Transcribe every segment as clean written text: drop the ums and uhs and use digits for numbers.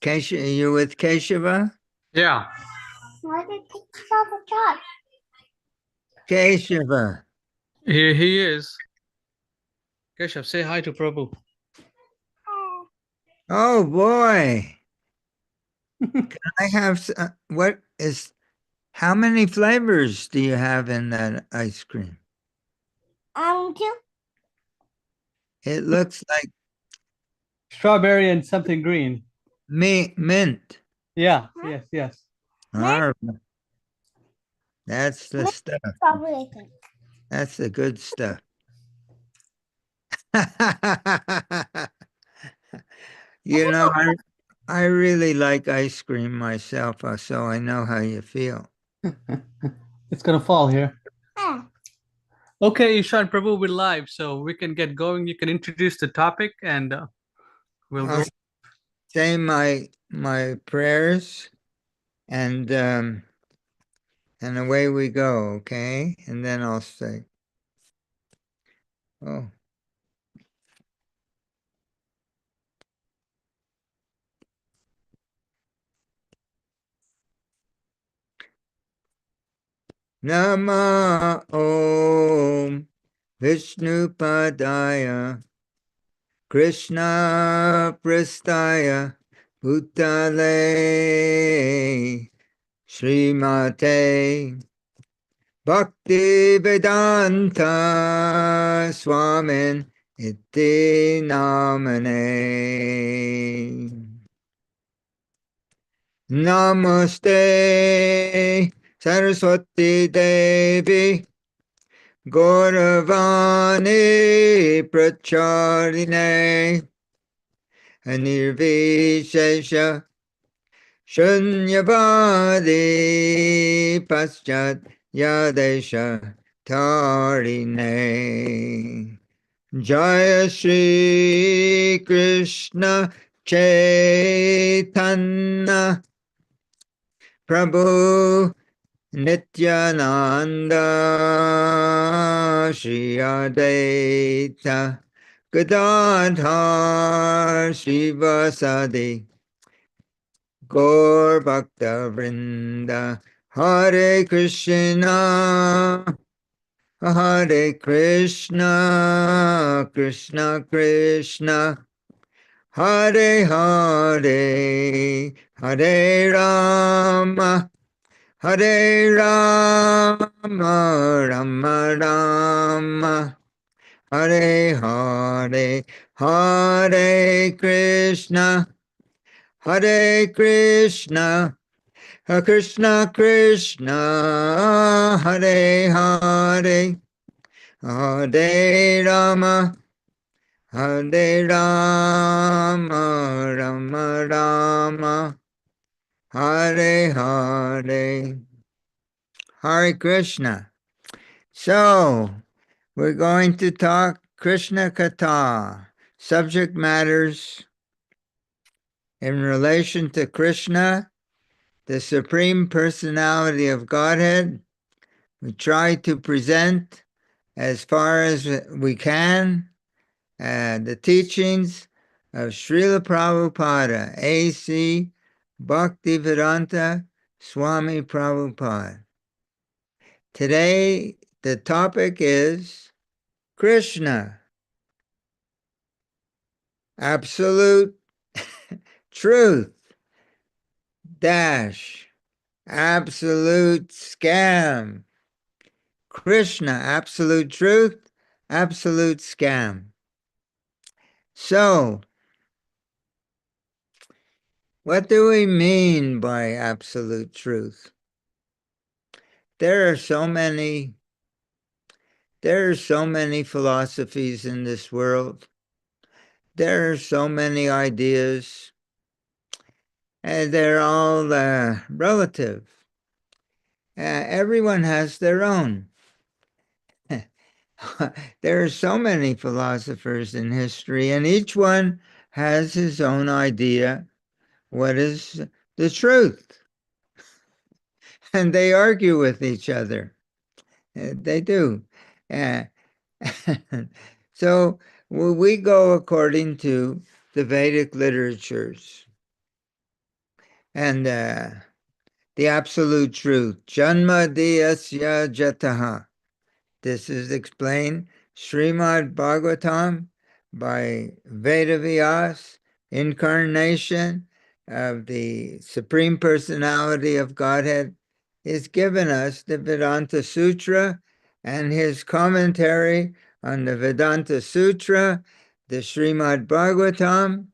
Kesha, you with Keshava? Yeah. Why did you take off the top? Keshava. Here he is. Keshav, say hi to Prabhu. Oh boy. I have, how many flavors do you have in that ice cream? Two. It looks like Strawberry and something green. mint. Yeah, yes. All right. That's the stuff. Probably, I think. That's the good stuff. You know, I really like ice cream myself, so I know how you feel. It's gonna fall here. Ah, Okay, Ishan Prabhu, we're live, so we can get going. You can introduce the topic and we'll go. I'll say my prayers and away we go, okay? And then I'll say, oh. Nama Om Vishnu Padaya Krishna Pristaya Bhutale Srimate Bhakti Vedanta Swamin Iti Namane Namaste Saraswati Devi Gauravani Pracharine Anirvishesha Shunyavadi Paschat Yadesha Tarine Jaya Shri Krishna Chaitanya Prabhu Nityananda Shri Advaita Gadadhar Shivasadi Gaur Bhakta Vrinda Hare Krishna Hare Krishna Krishna Krishna Hare Hare Hare Rama Hare Rama Rama Rama Hare Hare Hare Krishna Hare Krishna Krishna Krishna Hare Hare Hare Rama Hare Rama Rama Rama Hare Hare Hare Krishna. So, we're going to talk Krishna Katha. Subject matters in relation to Krishna, the Supreme Personality of Godhead. We try to present as far as we can the teachings of Srila Prabhupada, A.C. Bhaktivedanta Swami Prabhupada. Today, the topic is Krishna, absolute truth, dash, absolute scam. Krishna, absolute truth, absolute scam. So, what do we mean by absolute truth? There are so many philosophies in this world. There are so many ideas, and they're all relative. Everyone has their own. There are so many philosophers in history, and each one has his own idea. What is the truth? And they argue with each other. They do. Uh, so we go according to the Vedic literatures. And the absolute truth. Janma diyasya jataha. This is explained Srimad Bhagavatam by Vedavyas, incarnation of the Supreme Personality of Godhead, is given us the Vedanta Sutra and his commentary on the Vedanta Sutra, the Srimad Bhagavatam,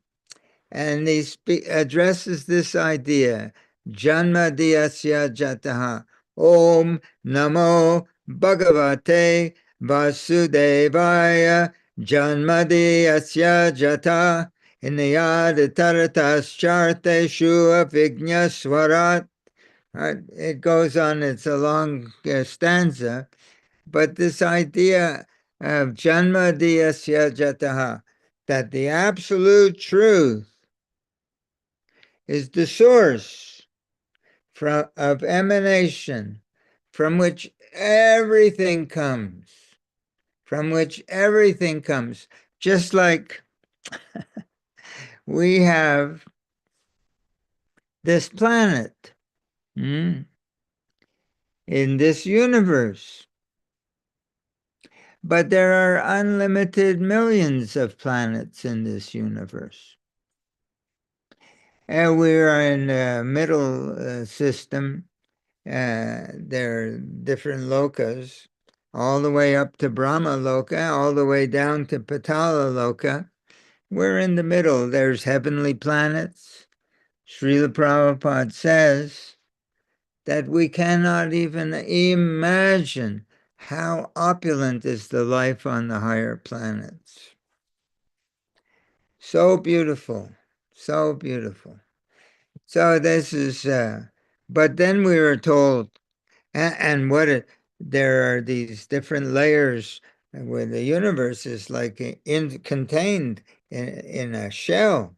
and he addresses this idea, Janma diyasya jataha, Om Namo Bhagavate Vasudevaya, Janma diyasya jata, Inayaditaratas-charteshu avignaswarat. It goes on, it's a long stanza, but this idea of Janma diyasya jataha, that the absolute truth is the source of emanation from which everything comes, just like we have this planet in this universe. But there are unlimited millions of planets in this universe. And we are in the middle system. There are different lokas, all the way up to Brahma Loka, all the way down to Patala Loka. We're in the middle. There's heavenly planets. Srila Prabhupada says that we cannot even imagine how opulent is the life on the higher planets. So beautiful, so beautiful. So this is, but then we were told, and there are these different layers where the universe is like contained in a shell,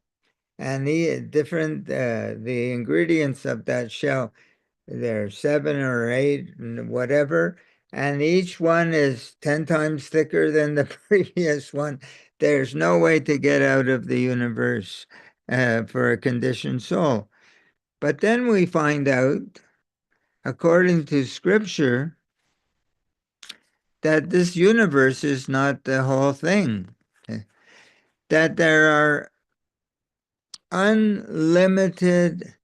and the ingredients of that shell, there are 7 or 8, whatever, and each one is 10 times thicker than the previous one. There's no way to get out of the universe for a conditioned soul. But then we find out, according to scripture, that this universe is not the whole thing, that there are unlimited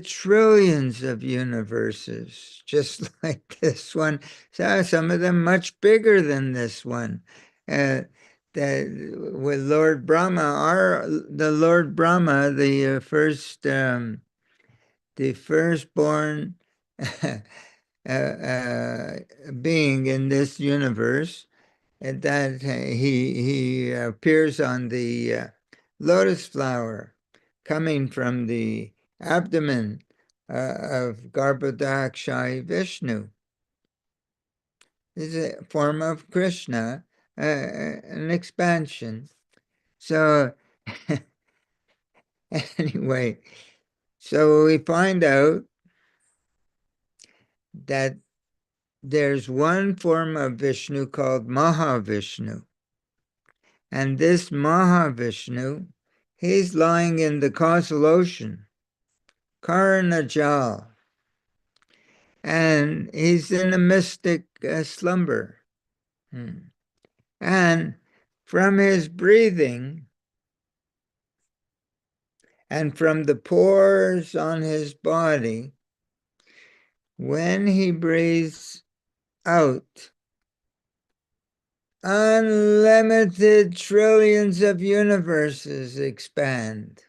trillions of universes, just like this one. So some of them much bigger than this one. That with Lord Brahma, the Lord Brahma, the firstborn being in this universe, and that he appears on the lotus flower coming from the abdomen of Garbhodakshai Vishnu. This is a form of Krishna, an expansion. So anyway, so we find out that there's one form of Vishnu called Mahavishnu. And this Mahavishnu, he's lying in the causal ocean, Karanajal, and he's in a mystic slumber. And from his breathing and from the pores on his body, when he breathes out, unlimited trillions of universes expand.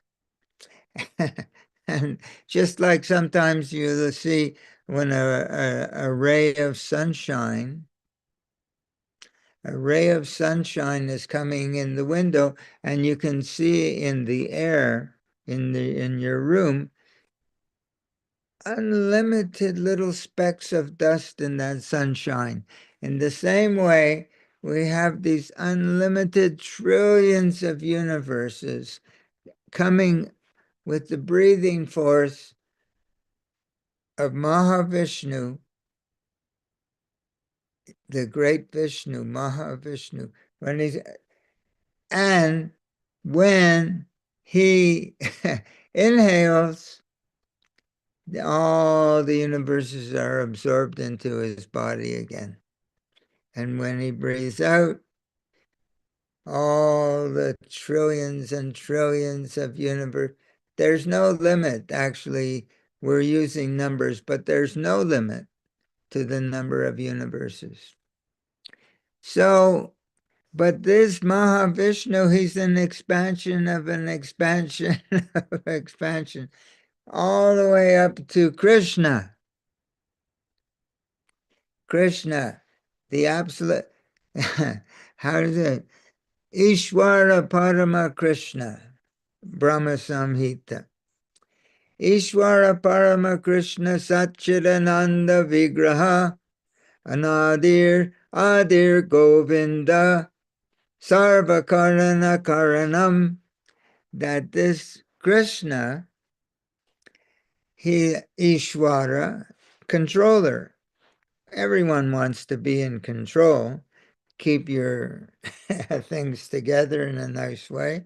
And just like sometimes you'll see when a ray of sunshine is coming in the window, and you can see in the air in your room unlimited little specks of dust in that sunshine. In the same way, we have these unlimited trillions of universes coming with the breathing force of Mahavishnu, the great Vishnu, Mahavishnu. And when he inhales, all the universes are absorbed into his body again. And when he breathes out, all the trillions and trillions of universe, there's no limit. Actually, we're using numbers, but there's no limit to the number of universes. So, but this Mahavishnu, he's an expansion of an expansion of expansion, all the way up to Krishna. Krishna, the absolute, how does it? Ishvara Parama Krishna, Brahma Samhita. Ishvara Parama Krishna Satchidananda Vigraha, Anadir Adir Govinda, Sarva Karana Karanam. That this Krishna, he Ishvara, controller. Everyone wants to be in control. Keep your things together in a nice way,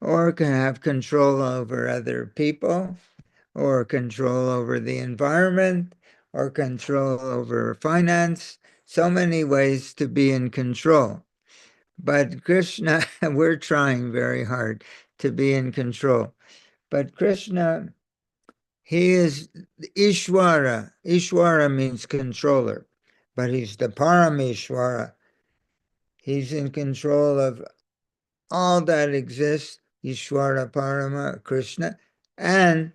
or can have control over other people, or control over the environment, or control over finance. So many ways to be in control. But Krishna, we're trying very hard to be in control. But Krishna, he is Ishvara. Ishvara means controller, but he's the Parameshvara. He's in control of all that exists, Ishvara Parama Krishna, and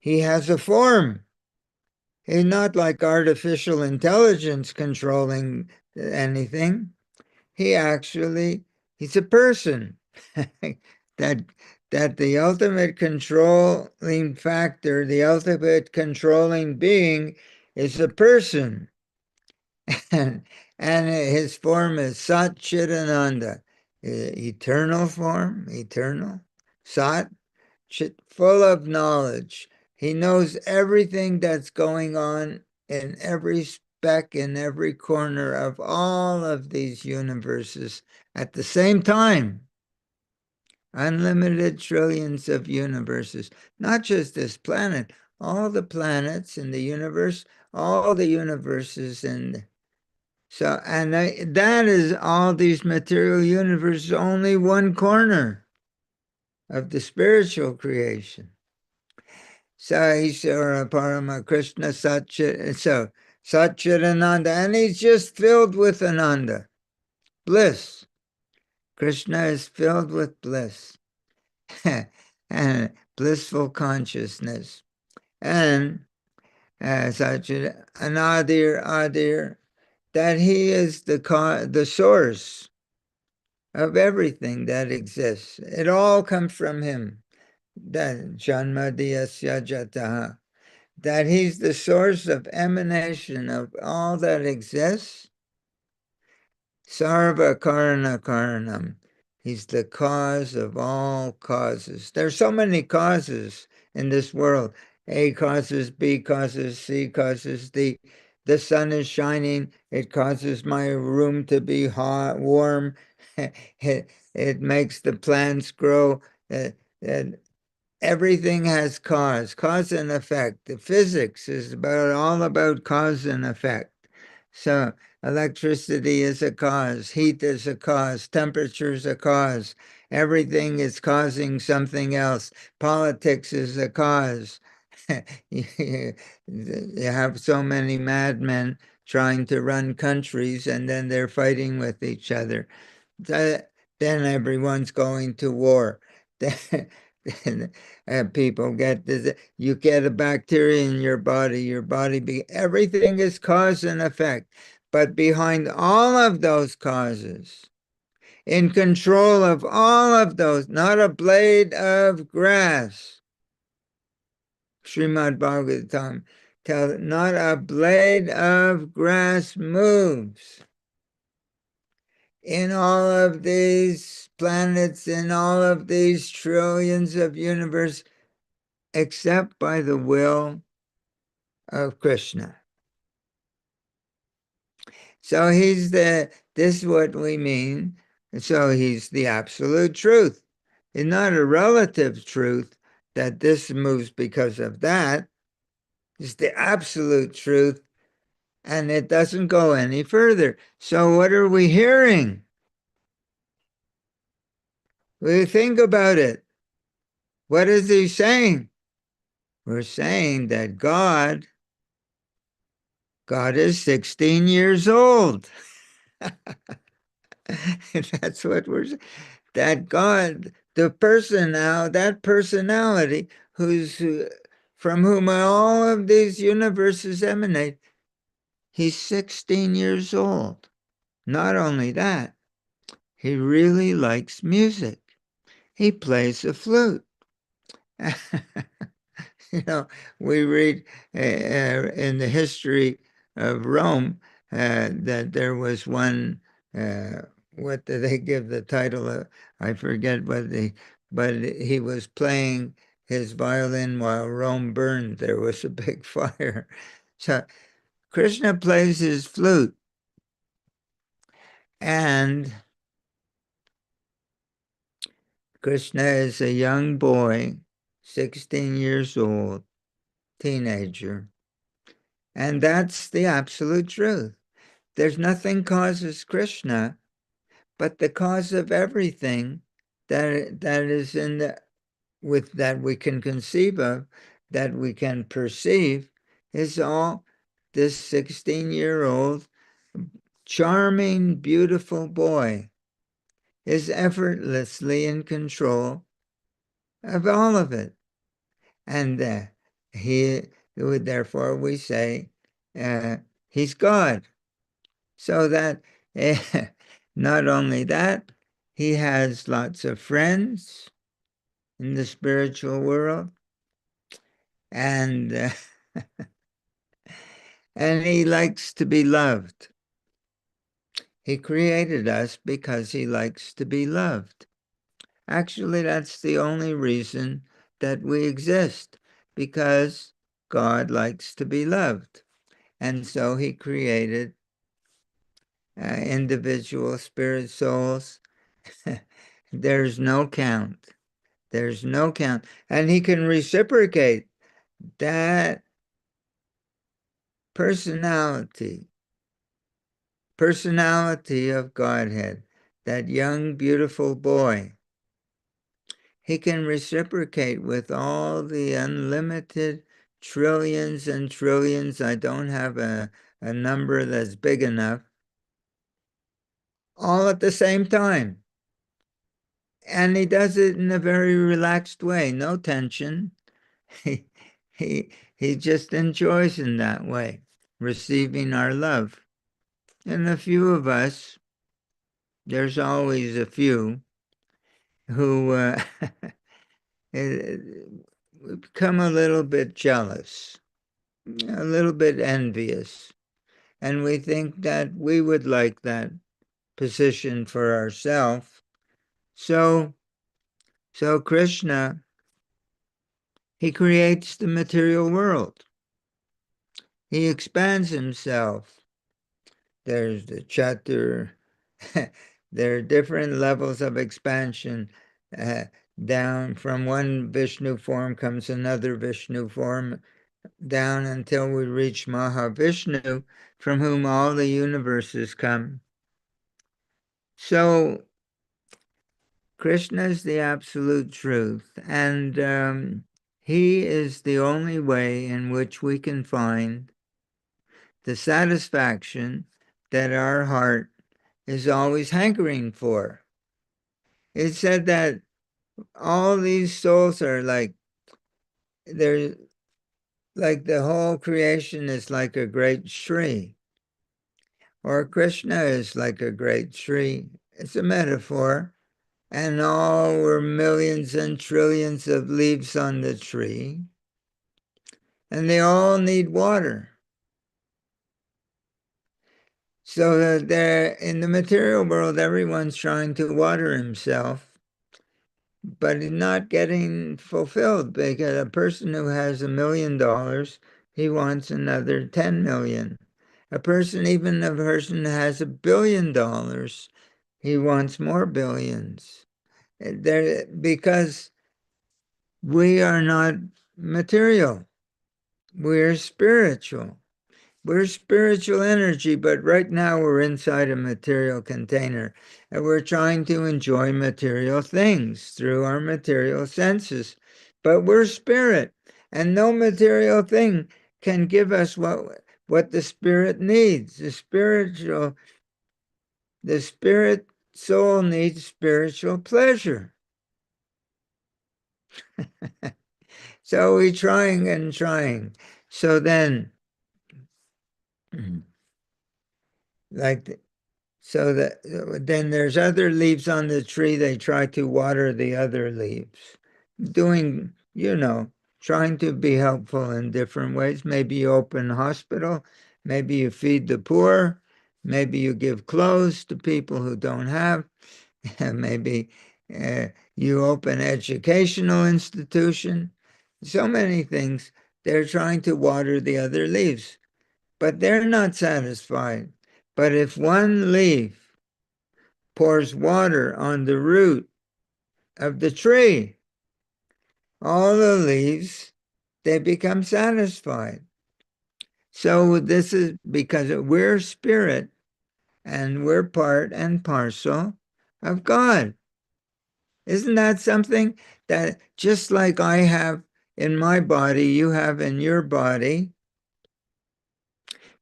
he has a form. He's not like artificial intelligence controlling anything. He's a person. that the ultimate controlling factor, the ultimate controlling being is a person. and his form is Sat Chidananda, eternal form, eternal. Sat, full of knowledge. He knows everything that's going on in every speck, in every corner of all of these universes at the same time. Unlimited trillions of universes, not just this planet, all the planets in the universe, all the universes in. So, and that is all these material universes, only one corner of the spiritual creation. So Ishvara Parama Krishna Satchidananda, and he's just filled with Ananda, bliss. Krishna is filled with bliss and blissful consciousness. And Anadir, that he is the source of everything that exists. It all comes from him. That Janmadiyasya Jataha. That he's the source of emanation of all that exists. Sarva Karana Karanam. He's the cause of all causes. There's so many causes in this world. A causes, B causes, C causes D. The sun is shining. It causes my room to be hot, warm. it makes the plants grow. Everything has cause and effect. The physics is all about cause and effect. So electricity is a cause, heat is a cause, temperature is a cause. Everything is causing something else. Politics is a cause. You have so many madmen trying to run countries, and then they're fighting with each other. Then everyone's going to war. People get this. You get a bacteria in your body. Everything is cause and effect. But behind all of those causes, in control of all of those, not a blade of grass. Srimad Bhagavatam tells, not a blade of grass moves in all of these planets, in all of these trillions of universe, except by the will of Krishna. So this is what we mean. So he's the absolute truth. It's not a relative truth that this moves because of that. It's the absolute truth, and it doesn't go any further. So what are we hearing? We think about it. What is he saying? We're saying that God is 16 years old. That's what we're saying. That God, the person now, that personality from whom all of these universes emanate, he's 16 years old. Not only that, he really likes music. He plays the flute. We read in the history of Rome that there was one, what do they give the title of? I forget but he was playing his violin while Rome burned. There was a big fire. So Krishna plays his flute, and Krishna is a young boy, 16 years old, teenager. And that's the absolute truth. There's nothing causes Krishna, but the cause of everything that is in that we can conceive of, that we can perceive, is all this 16-year-old charming, beautiful boy is effortlessly in control of all of it. And therefore we say he's God. So that not only that, he has lots of friends in the spiritual world, and and he likes to be loved. He created us because he likes to be loved. Actually, that's the only reason that we exist, because God likes to be loved. And so he created individual spirit souls. There's no count. There's no count. And he can reciprocate that personality of Godhead, that young, beautiful boy. He can reciprocate with all the unlimited trillions and trillions. I don't have a number that's big enough. All at the same time. And he does it in a very relaxed way, no tension. He, he just enjoys in that way, receiving our love. And a few of us, there's always a few, who become a little bit jealous, a little bit envious. And we think that we would like that position for ourselves. So Krishna, he creates the material world. He expands himself. There's the chatur. There are different levels of expansion. Down from one Vishnu form comes another Vishnu form, down until we reach Mahavishnu, from whom all the universes come. So Krishna is the absolute truth, and he is the only way in which we can find the satisfaction that our heart is always hankering for. It said that all these souls are they're like the whole creation is like a great tree, or Krishna is like a great tree. It's a metaphor. And all were millions and trillions of leaves on the tree, and they all need water. So that in the material world, everyone's trying to water himself, but he's not getting fulfilled, because a person who has $1 million, he wants another 10 million. Even a person who has $1 billion, He wants more billions. Because we are not material. We're spiritual. We're spiritual energy, but right now we're inside a material container and we're trying to enjoy material things through our material senses. But we're spirit, and no material thing can give us what the spirit needs. The spirit soul needs spiritual pleasure. So we're trying and trying. So then, then there's other leaves on the tree. They try to water the other leaves, doing, trying to be helpful in different ways. Maybe you open a hospital, maybe you feed the poor, maybe you give clothes to people who don't have, maybe you open educational institution. So many things. They're trying to water the other leaves, but they're not satisfied. But if one leaf pours water on the root of the tree, all the leaves, they become satisfied. So this is because we're spirit and we're part and parcel of God. Isn't that something that just like I have in my body, you have in your body?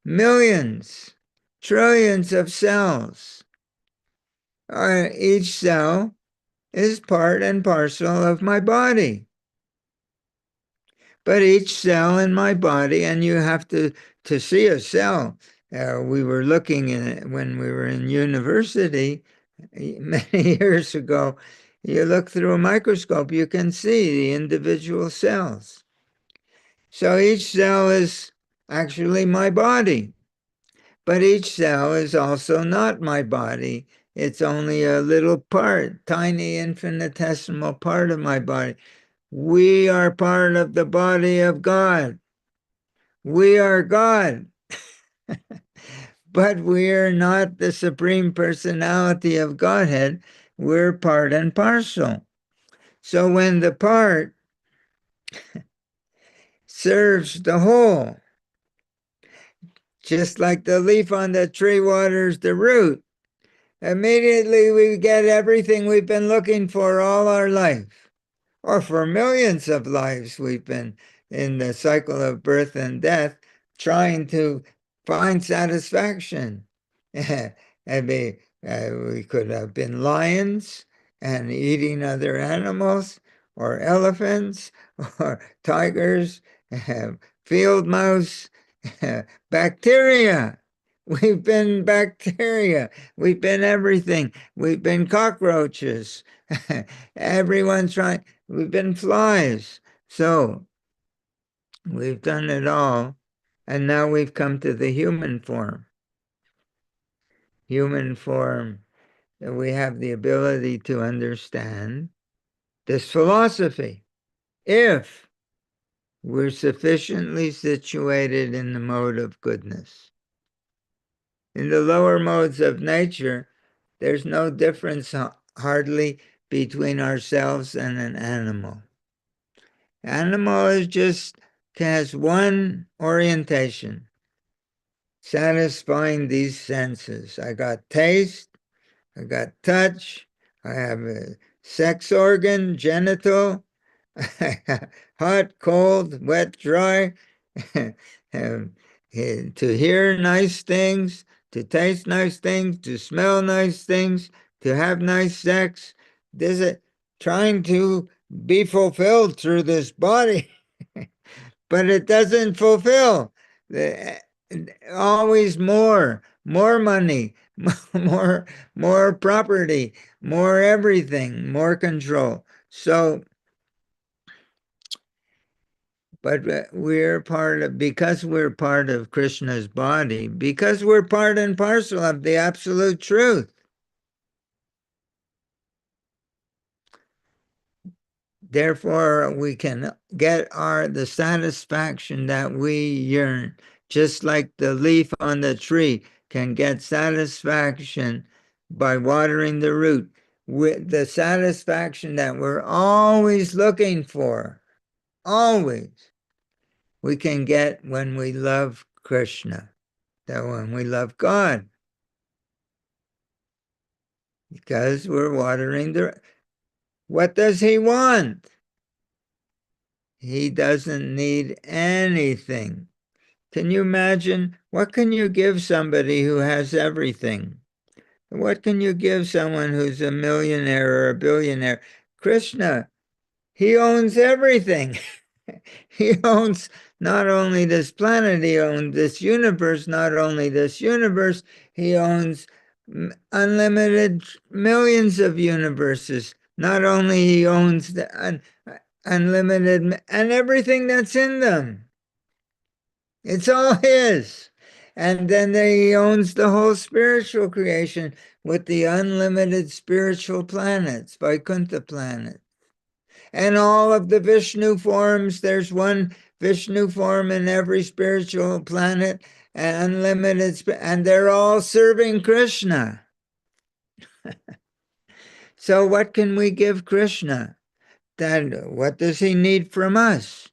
Millions, trillions of cells. Each cell is part and parcel of my body. But each cell in my body, and you have to see a cell. We were looking in it when we were in university many years ago. You look through a microscope, you can see the individual cells. So each cell is actually my body. But each cell is also not my body. It's only a little part, tiny infinitesimal part of my body. We are part of the body of God. We are God. But we are not the supreme personality of Godhead. We're part and parcel. So when the part serves the whole, just like the leaf on the tree waters the root, immediately we get everything we've been looking for all our life. Or for millions of lives, we've been in the cycle of birth and death trying to find satisfaction. We could have been lions and eating other animals, or elephants, or tigers, field mouse, bacteria. We've been bacteria. We've been everything. We've been cockroaches. Everyone's trying. We've been flies. So we've done it all. And now we've come to the human form. Human form, that we have the ability to understand this philosophy. If we're sufficiently situated in the mode of goodness. In the lower modes of nature, there's no difference hardly between ourselves and an animal. Animal has one orientation, satisfying these senses. I got taste, I got touch, I have a sex organ, genital, hot, cold, wet, dry, to hear nice things, to taste nice things, to smell nice things, to have nice sex. This is trying to be fulfilled through this body, but it doesn't fulfill. Always more money, more property, more everything, more control. So, but because we're part of Krishna's body, because we're part and parcel of the absolute truth. Therefore, we can get the satisfaction that we yearn, just like the leaf on the tree can get satisfaction by watering the root with the satisfaction that we're always looking for, always, we can get when we love Krishna, that when we love God. Because we're watering the... What does he want? He doesn't need anything. Can you imagine? What can you give somebody who has everything? What can you give someone who's a millionaire or a billionaire? Krishna, he owns everything. He owns not only this planet, he owns this universe, not only this universe, he owns unlimited millions of universes. Not only he owns the unlimited and everything that's in them. It's all his. And then he owns the whole spiritual creation with the unlimited spiritual planets, Vaikuntha planet. And all of the Vishnu forms, there's one Vishnu form in every spiritual planet, and unlimited, and they're all serving Krishna. So what can we give Krishna? What does he need from us?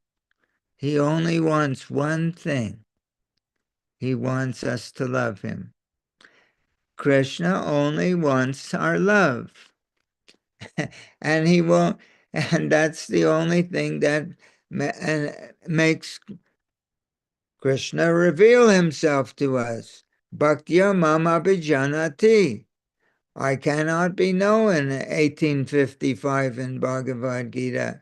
He only wants one thing. He wants us to love him. Krishna only wants our love. And he won't, and that's the only thing that makes Krishna reveal himself to us. Bhaktya mama abhijanati. I cannot be known, 1855 in Bhagavad Gita.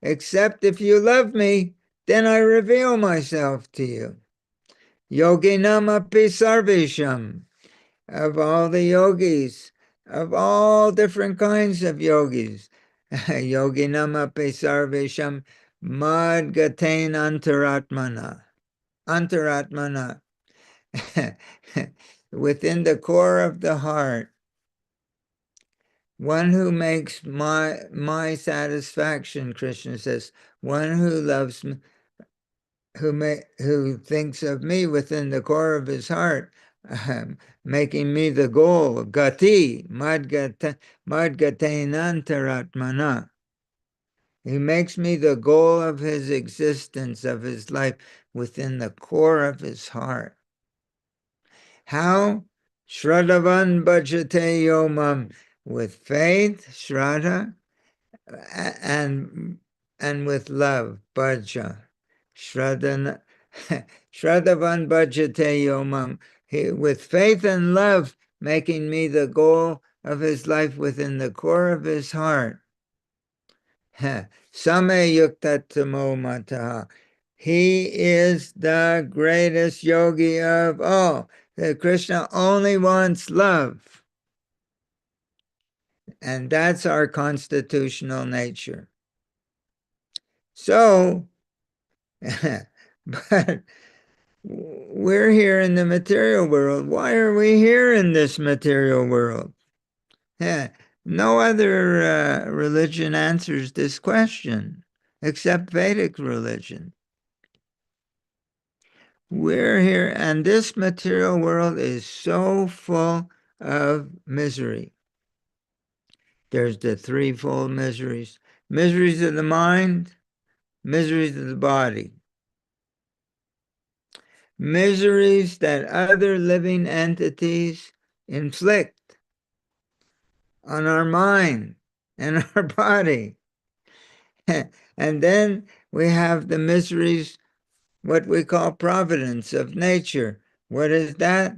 Except if you love me, then I reveal myself to you. Yoginam api sarvesham. Of all the yogis, of all different kinds of yogis. Yoginam api sarvesham madgatain antaratmana. Antaratmana. Within the core of the heart. One who makes my satisfaction, Krishna says, one who loves me, who thinks of me within the core of his heart, making me the goal, gati, madgatenantaratmana. He makes me the goal of his existence, of his life, within the core of his heart. How? Shraddhavan bhajate yomam. With faith, Shraddha, and with love, bhaja. Shraddhavan bhajate yomam. With faith and love, making me the goal of his life within the core of his heart. Same yuktatamo mataha. He is the greatest yogi of all. Krishna only wants love. And that's our constitutional nature. So, but we're here in the material world. Why are we here in this material world? No other religion answers this question, except Vedic religion. We're here, and this material world is so full of misery. There's the threefold miseries. Miseries of the mind, miseries of the body. Miseries that other living entities inflict on our mind and our body. And then we have the miseries, what we call providence of nature. What is that?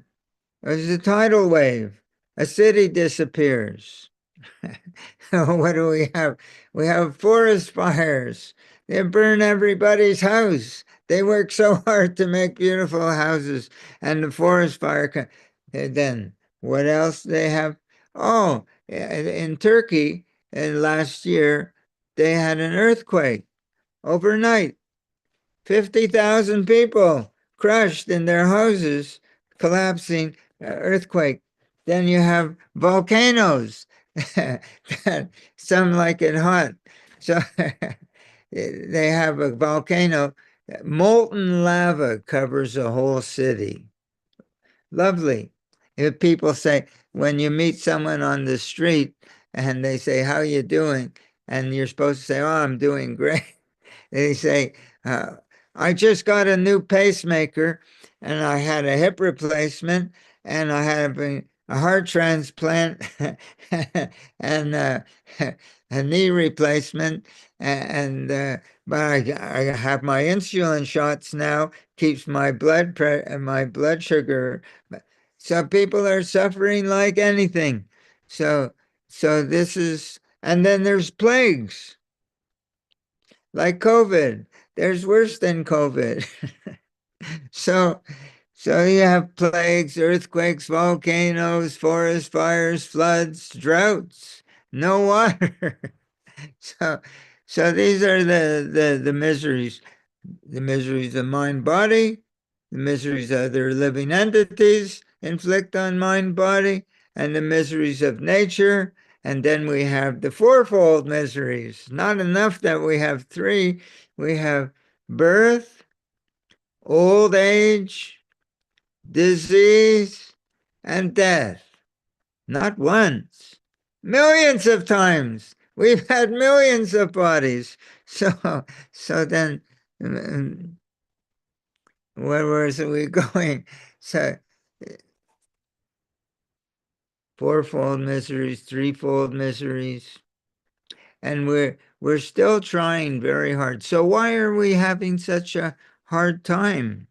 It's a tidal wave. A city disappears. What do we have? We have forest fires. They burn everybody's house. They work so hard to make beautiful houses, and the forest fire. Then what else they have? Oh, in Turkey, last year, they had an earthquake overnight. 50,000 people crushed in their houses, collapsing, earthquake. Then you have volcanoes. Some like it hot. So they have a volcano. Molten lava covers a whole city. Lovely. If people say, when you meet someone on the street and they say, how you doing? And you're supposed to say, oh, I'm doing great. They say, uh, I just got a new pacemaker and I had a hip replacement and I had a heart transplant and a knee replacement. But I have my insulin shots now, keeps my my blood sugar. So people are suffering like anything. So this is, and then there's plagues like COVID. There's worse than COVID. so you have plagues, earthquakes, volcanoes, forest fires, floods, droughts, no water. so these are the miseries. The miseries of mind body, the miseries of other living entities inflict on mind body, and the miseries of nature. And then we have the fourfold miseries. Not enough that we have three, we have birth, old age, disease, and death. Not once, millions of times. We've had millions of bodies. So then, where was we going? So, fourfold miseries, threefold miseries, and we're still trying very hard. So why are we having such a hard time?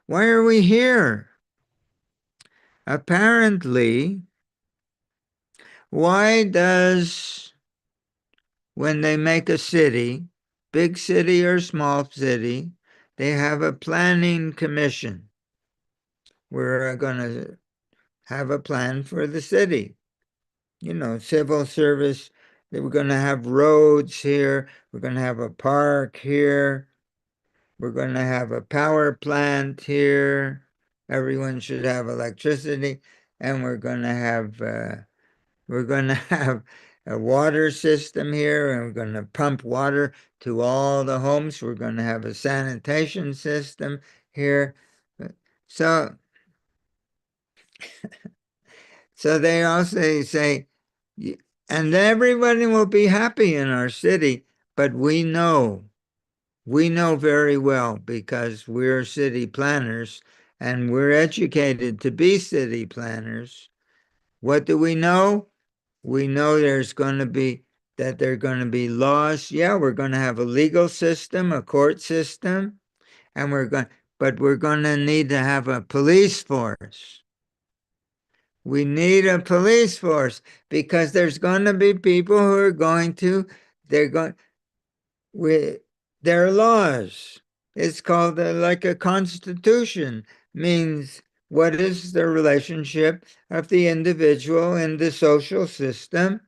Why are we here? Apparently, why does, when they make a city, big city or small city, they have a planning commission? We're going to have a plan for the city. Civil service. They were going to have roads here. We're going to have a park here. We're going to have a power plant here. Everyone should have electricity, and we're going to have a water system here, and we're going to pump water to all the homes. We're going to have a sanitation system here. So they also say, and everybody will be happy in our city, but we know very well, because we're city planners and we're educated to be city planners. What do we know? We know there are going to be laws. Yeah, we're going to have a legal system, a court system, and but we're going to need to have a police force. We need a police force, because there's going to be people who are there are laws. It's called like a constitution, means what is the relationship of the individual in the social system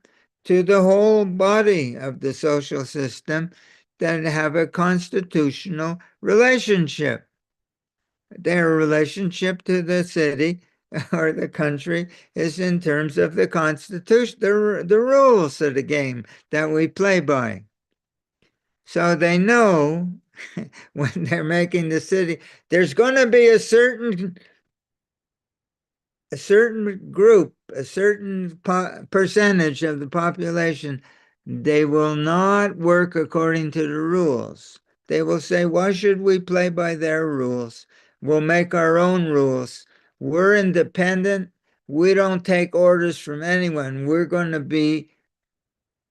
to the whole body of the social system that have a constitutional relationship. Their relationship to the city or the country is in terms of the constitution, the rules of the game that we play by. So they know when they're making the city, there's going to be a certain group, a certain percentage of the population. They will not work according to the rules. They will say, why should we play by their rules? We'll make our own rules. We're independent. We don't take orders from anyone. We're going to be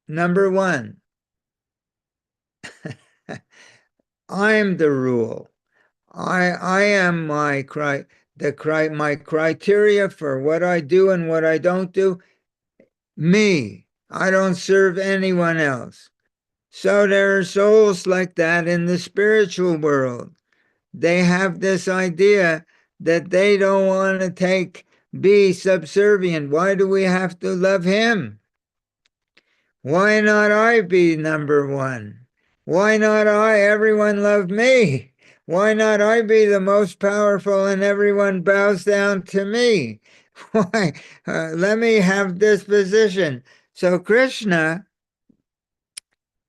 number one. I'm the rule. I am my criteria for what I do and what I don't do. Me. I don't serve anyone else. So there are souls like that in the spiritual world. They have this idea that they don't want to be subservient. Why do we have to love him? Why not I be number one? Why not I? Everyone love me. Why not I be the most powerful and everyone bows down to me? Why? Let me have this position. So Krishna,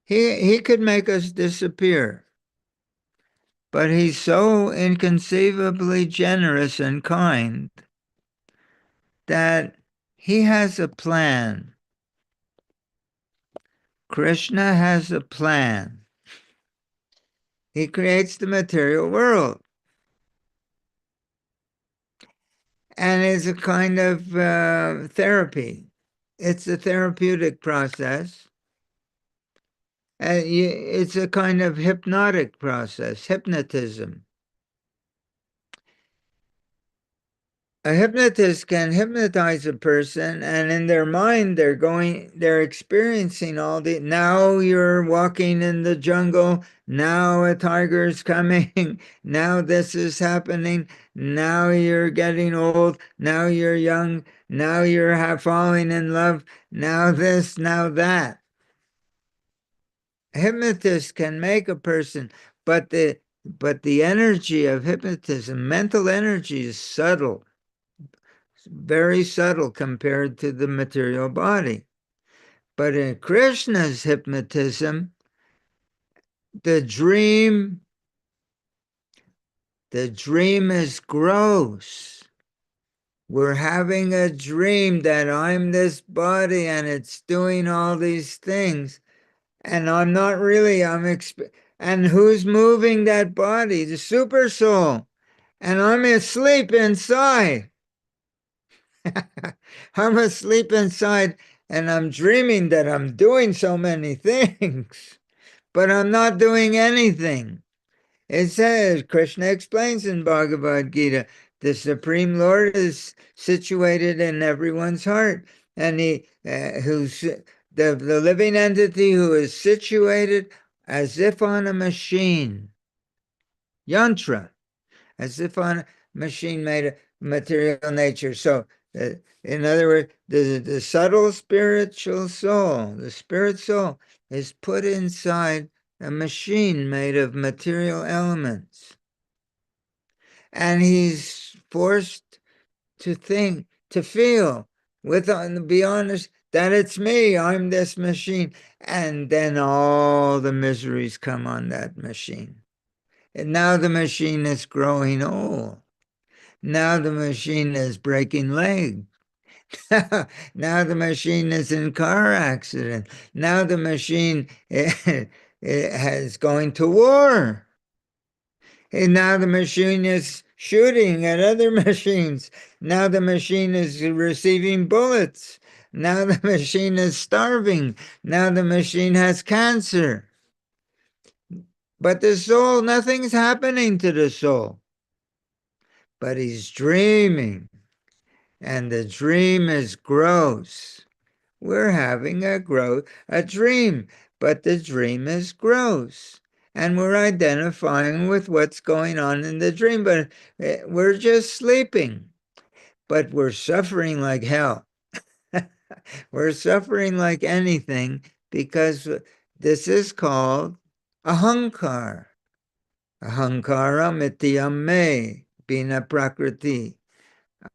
he could make us disappear. But he's so inconceivably generous and kind that he has a plan. Krishna has a plan. He creates the material world. And it's a kind of therapy. It's a therapeutic process. It's a kind of hypnotic process, hypnotism. A hypnotist can hypnotize a person, and in their mind they're experiencing now you're walking in the jungle, now a tiger's coming, now this is happening, now you're getting old, now you're young, now you're falling in love, now this, now that. A hypnotist can make a person, but the energy of hypnotism, mental energy, is subtle. Very subtle compared to the material body. But in Krishna's hypnotism, the dream is gross. We're having a dream that I'm this body and it's doing all these things. And I'm not really, and who's moving that body? The super soul. And I'm asleep inside. I'm asleep inside and I'm dreaming that I'm doing so many things, but I'm not doing anything. It says, Krishna explains in Bhagavad Gita, the Supreme Lord is situated in everyone's heart, and who's the living entity who is situated as if on a machine, yantra, as if on a machine made of material nature. So, in other words, the subtle spiritual soul, the spirit soul, is put inside a machine made of material elements. And he's forced to think, to feel, be honest, that it's me, I'm this machine. And then all the miseries come on that machine. And now the machine is growing old. Now the machine is breaking legs. Now the machine is in car accident. Now the machine is going to war. And now the machine is shooting at other machines. Now the machine is receiving bullets. Now the machine is starving. Now the machine has cancer. But the soul, nothing's happening to the soul. But he's dreaming. And the dream is gross. We're having a dream, but the dream is gross. And we're identifying with what's going on in the dream, but we're just sleeping. But we're suffering like hell. We're suffering like anything because this is called ahankar. Ahankara mityam me, bina prakriti,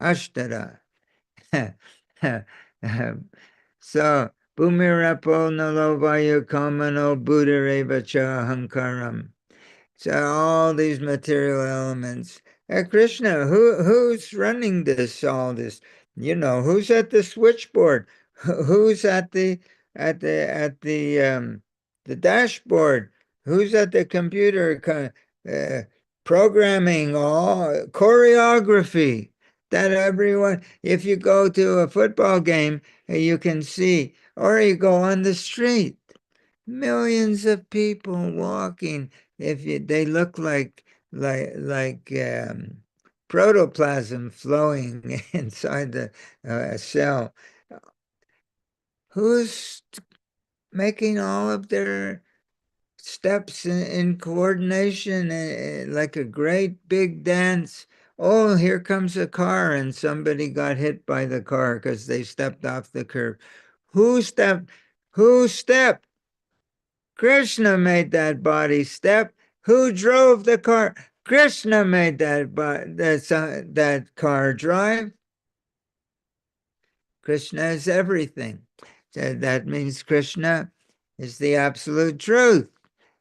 ashtara. So, bhumirapo nalovayu kamano buddhareva cha hankaram. So all these material elements. Krishna, who's running all this? Who's at the switchboard? Who's at the dashboard? Who's at the computer programming all choreography? That everyone, if you go to a football game, you can see, or you go on the street, millions of people walking. They look like protoplasm flowing inside the cell. Who's making all of their steps in coordination, like a great big dance? Oh, here comes a car, and somebody got hit by the car because they stepped off the curb. Who stepped? Who stepped? Krishna made that body step. Who drove the car? Krishna made that car drive. Krishna is everything. So that means Krishna is the absolute truth.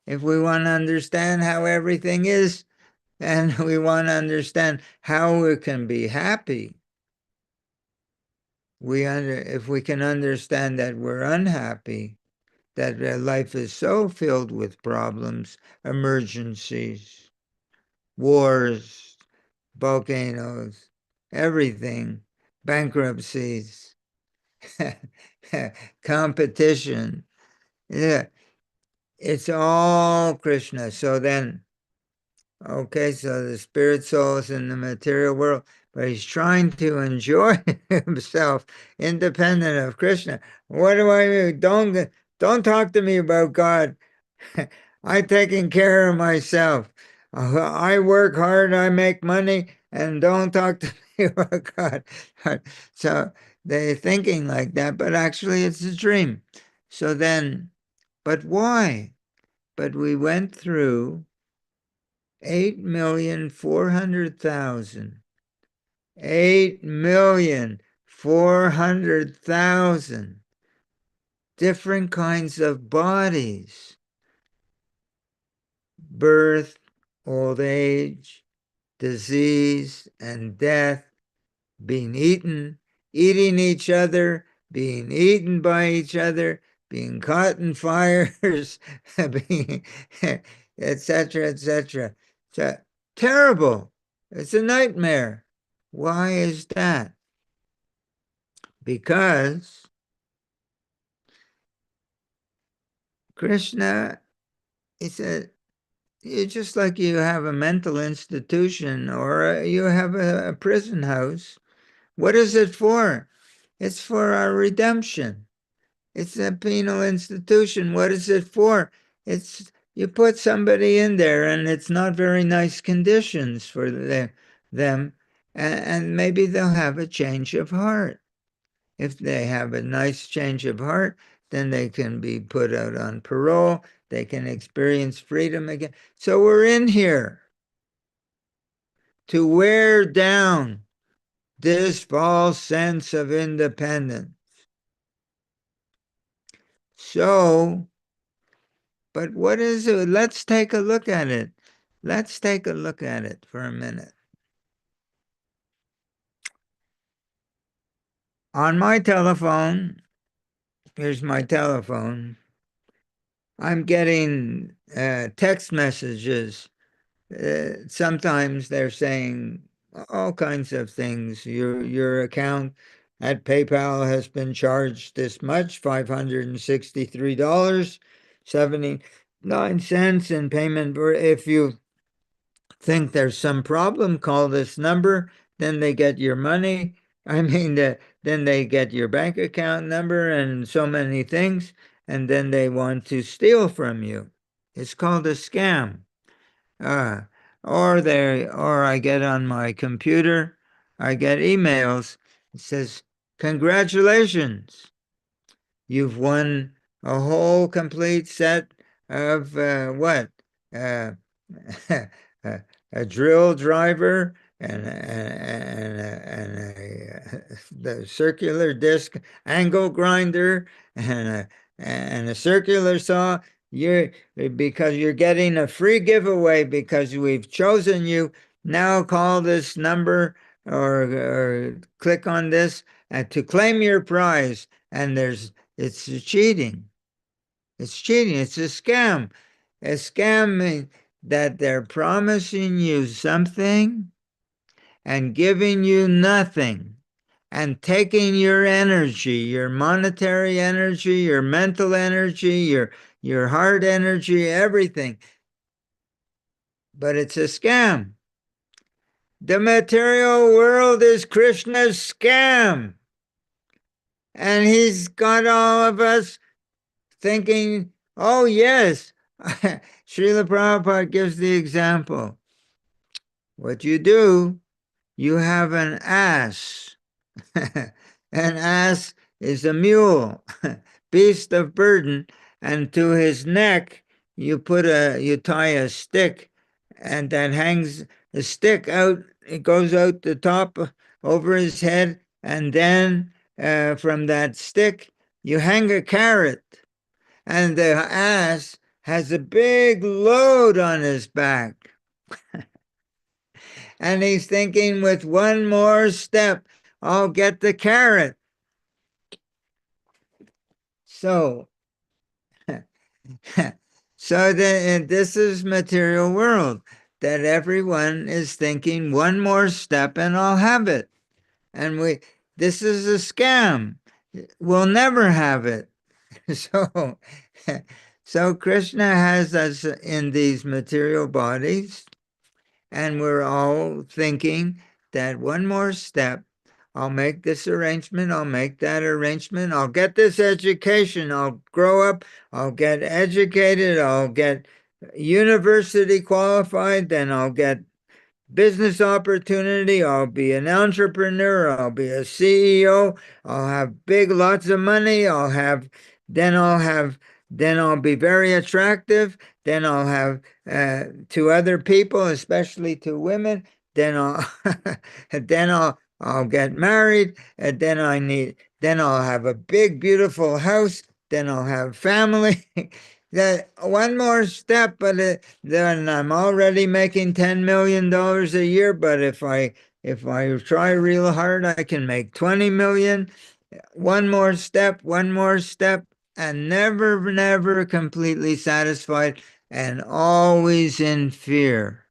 If we want to understand how everything is, and we want to understand how we can be happy, if we can understand that we're unhappy, that life is so filled with problems, emergencies, wars, volcanoes, everything, bankruptcies, competition. Yeah, it's all Krishna. So then, okay, so the spirit soul is in the material world, but he's trying to enjoy himself independent of Krishna. What do I do? Don't talk to me about God. I'm taking care of myself. I work hard, I make money, and don't talk to me about God. So they're thinking like that, but actually it's a dream. So then, but why? But we went through 8,400,000. 8,400,000 different kinds of bodies. Birth, old age, disease, and death, being eaten, eating each other, being eaten by each other, being caught in fires, being, etc., etc. So terrible. It's a nightmare. Why is that? Because Krishna, he said, it's just like you have a mental institution or you have a prison house. What is it for? It's for our redemption. It's a penal institution. What is it for? It's you put somebody in there and it's not very nice conditions for them, and maybe they'll have a change of heart. If they have a nice change of heart, then they can be put out on parole. They can experience freedom again. So we're in here to wear down this false sense of independence. So, but what is it? Let's take a look at it. Let's take a look at it for a minute. On my telephone, here's my telephone, I'm getting text messages. Sometimes they're saying all kinds of things. Your account at PayPal has been charged this much, $563.79 in payment. If you think there's some problem, call this number. Then they get your money. I mean, then they get your bank account number and so many things, and then they want to steal from you. It's called a scam. Uh, or I get on my computer, I get emails. It says, "Congratulations, you've won a whole complete set of what? Uh, a drill driver and the circular disc angle grinder and a circular saw. You're because you're getting a free giveaway because we've chosen you. Now call this number or click on this to claim your prize. And it's cheating. It's cheating. It's a scam. A scam means that they're promising you something and giving you nothing and taking your energy, your monetary energy, your mental energy, your heart energy, everything. But it's a scam. The material world is Krishna's scam. And he's got all of us thinking, oh, yes. Srila Prabhupada gives the example. What you do, you have an ass. An ass is a mule, beast of burden, and to his neck you tie a stick, and that hangs the stick out. It goes out the top over his head, and then from that stick you hang a carrot, and the ass has a big load on his back. And he's thinking, with one more step, I'll get the carrot. So, so this is material world that everyone is thinking one more step and I'll have it. And this is a scam. We'll never have it. So, so Krishna has us in these material bodies, and we're all thinking that one more step, I'll make this arrangement, I'll make that arrangement, I'll get this education, I'll grow up, I'll get educated, I'll get university qualified, then I'll get business opportunity, I'll be an entrepreneur, I'll be a CEO, I'll have lots of money, then I'll be very attractive, then I'll have to other people, especially to women, then I'll get married, and then I'll have a big, beautiful house, then I'll have family. That one more step, but then I'm already making $10 million a year. But if I try real hard, I can make 20 million. One more step, and never completely satisfied, and always in fear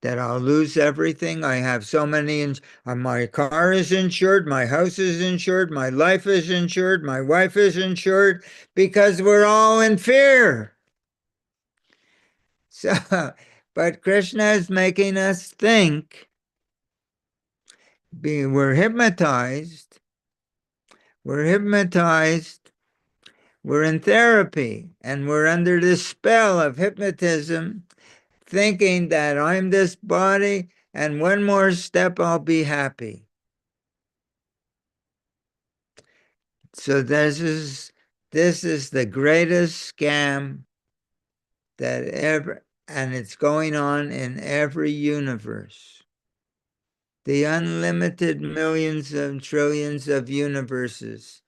that I'll lose everything. I have so many, my car is insured, my house is insured, my life is insured, my wife is insured, because we're all in fear. So, but Krishna is making us think. We're hypnotized. We're hypnotized. We're in therapy, and we're under the spell of hypnotism, thinking that I'm this body, and one more step, I'll be happy. So this is the greatest scam that ever, and it's going on in every universe. The unlimited millions and trillions of universes.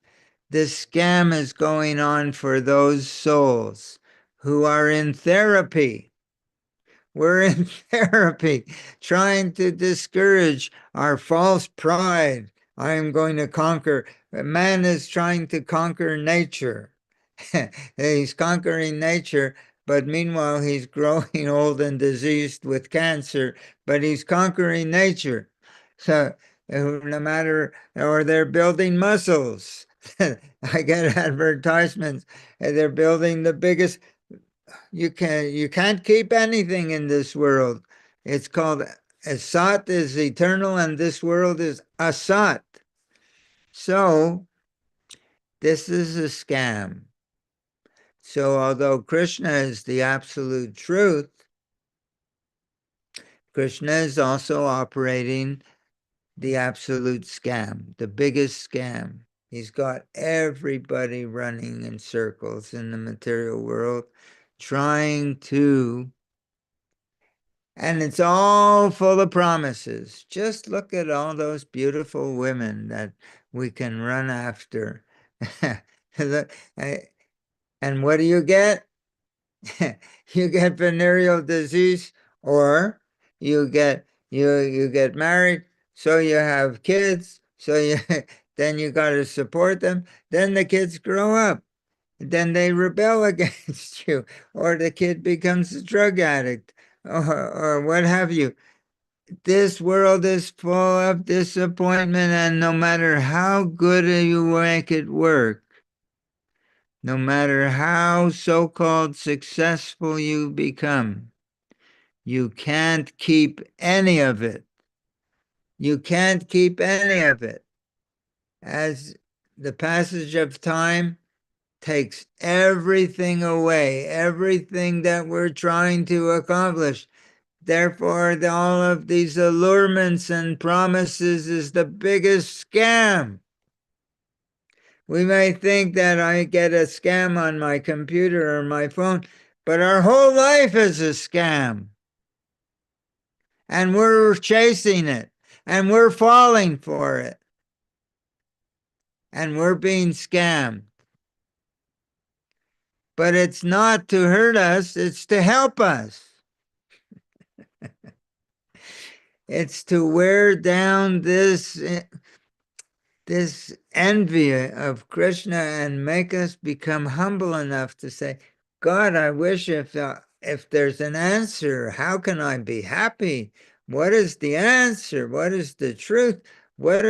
This scam is going on for those souls who are in therapy. We're in therapy, trying to discourage our false pride. I am going to conquer. Man is trying to conquer nature. He's conquering nature, but meanwhile he's growing old and diseased with cancer, but he's conquering nature. So no matter, or they're building muscles. I get advertisements, and they're building the biggest. You can't keep anything in this world. It's called Asat is eternal, and this world is Asat. So this is a scam. So although Krishna is the absolute truth, Krishna is also operating the absolute scam, the biggest scam. He's got everybody running in circles in the material world, trying to, and it's all full of promises. Just look at all those beautiful women that we can run after. And what do you get? You get venereal disease, or you get married, so you have kids, so you then you got to support them. Then the kids grow up, then they rebel against you, or the kid becomes a drug addict, or what have you. This world is full of disappointment, and no matter how good you make it work, no matter how so-called successful you become, you can't keep any of it. You can't keep any of it. As the passage of time takes everything away, everything that we're trying to accomplish. Therefore, all of these allurements and promises is the biggest scam. We may think that I get a scam on my computer or my phone, but our whole life is a scam. And we're chasing it, and we're falling for it, and we're being scammed. But it's not to hurt us, it's to help us. It's to wear down this this envy of Krishna and make us become humble enough to say, God, I wish if there's an answer, how can I be happy? What is the answer? What is the truth? What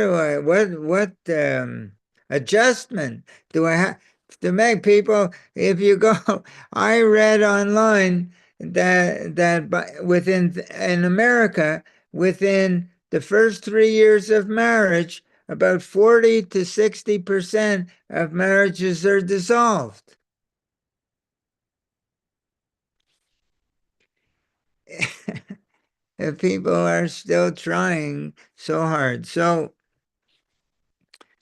adjustment do I have to make people? If you go, I read online that within in America, within the first 3 years of marriage, about 40 to 60% of marriages are dissolved. If people are still trying so hard. So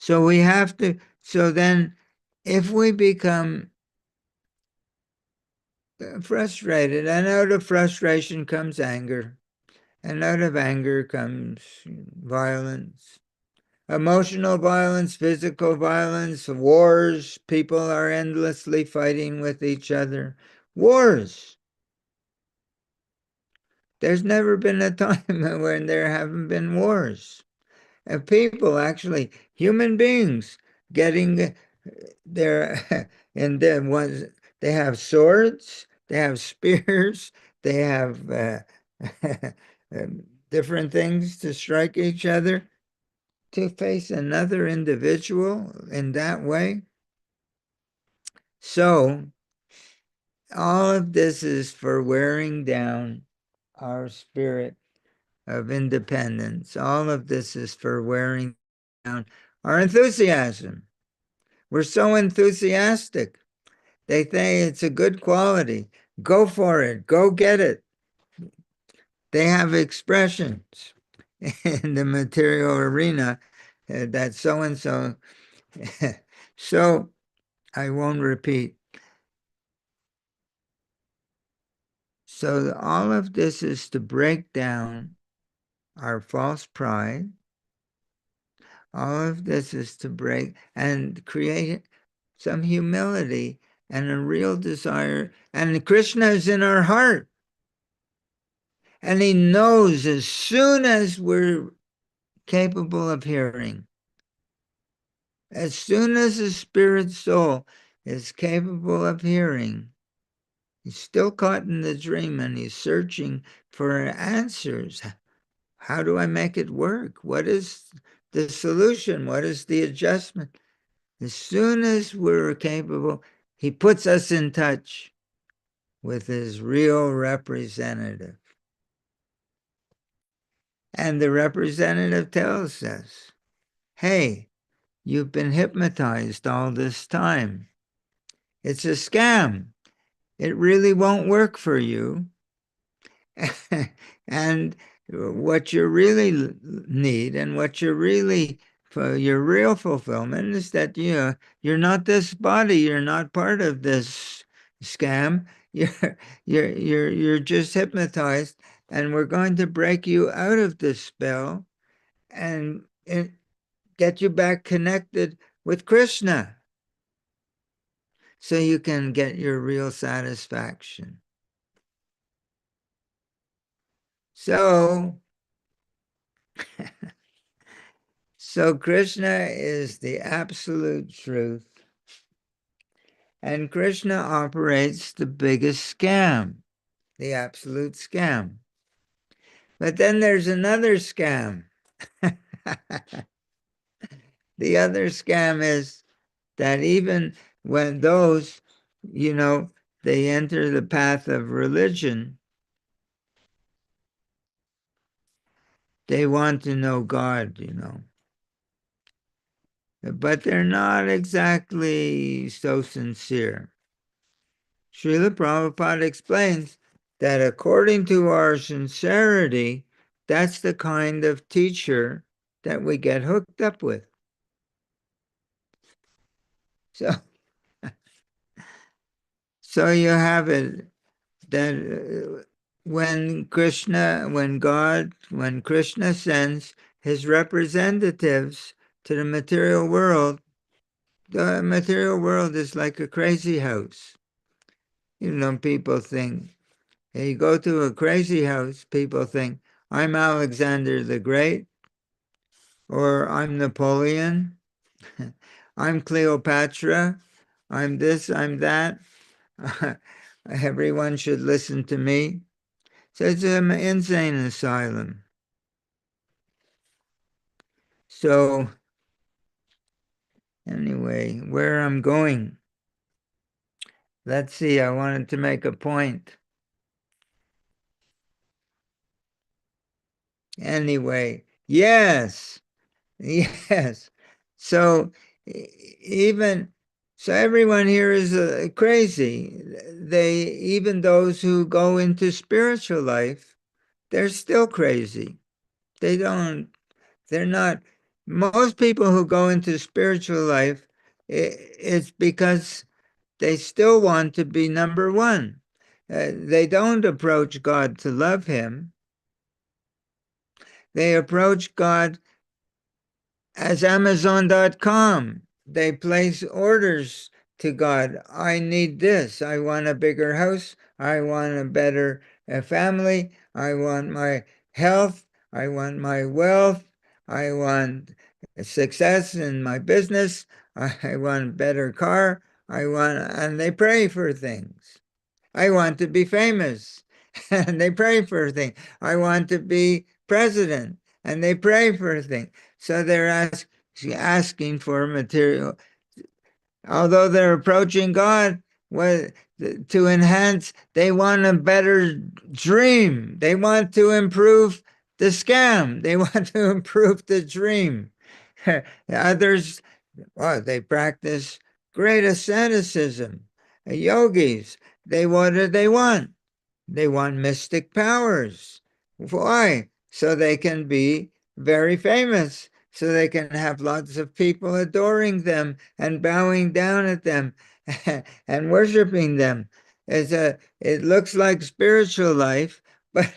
we have to, so then if we become frustrated, and out of frustration comes anger, and out of anger comes violence. Emotional violence, physical violence, wars. People are endlessly fighting with each other. Wars. There's never been a time when there haven't been wars. And people, actually, human beings, getting their, and then ones, they have swords, they have spears, they have different things to strike each other, to face another individual in that way. So, all of this is for wearing down our spirit of independence. All of this is for wearing down our enthusiasm. We're so enthusiastic. They think it's a good quality. Go for it. Go get it. They have expressions in the material arena that so-and-so. So I won't repeat. So all of this is to break down our false pride. All of this is to break and create some humility and a real desire. And Krishna is in our heart. And he knows as soon as we're capable of hearing, as soon as the spirit soul is capable of hearing, he's still caught in the dream and he's searching for answers. How do I make it work? What is the solution? What is the adjustment? As soon as we're capable, he puts us in touch with his real representative. And the representative tells us, hey, you've been hypnotized all this time. It's a scam. It really won't work for you. And what you really need and what you really, for your real fulfillment, is that you're not this body. You're not part of this scam. You're just hypnotized, and we're going to break you out of this spell and get you back connected with Krishna, so you can get your real satisfaction. So Krishna is the absolute truth, and Krishna operates the biggest scam, the absolute scam. But then there's another scam. The other scam is that even when those, they enter the path of religion, they want to know God, but they're not exactly so sincere. Srila Prabhupada explains that according to our sincerity, that's the kind of teacher that we get hooked up with. So you have it that when Krishna sends his representatives to the material world is like a crazy house. People think, hey, you go to a crazy house, people think, I'm Alexander the Great, or I'm Napoleon, I'm Cleopatra. I'm this, I'm that. Everyone should listen to me. So it's an insane asylum. So anyway, where I'm going. Let's see, I wanted to make a point. Anyway, yes, yes. So even so, everyone here is crazy. Even those who go into spiritual life, they're still crazy. They don't. They're not. Most people who go into spiritual life, it's because they still want to be number one. They don't approach God to love Him. They approach God as Amazon.com. They place orders to God. I need this. I want a bigger house. I want a better family. I want my health. I want my wealth. I want success in my business. I want a better car. And they pray for things. I want to be famous. And they pray for things. I want to be president. And they pray for things. So they're asking for material. Although they're approaching God to enhance, they want a better dream. They want to improve the scam. They want to improve the dream. Others, well, they practice great asceticism. Yogis, what do they want? They want mystic powers. Why? So they can be very famous, so they can have lots of people adoring them and bowing down at them and worshiping them. It looks like spiritual life, but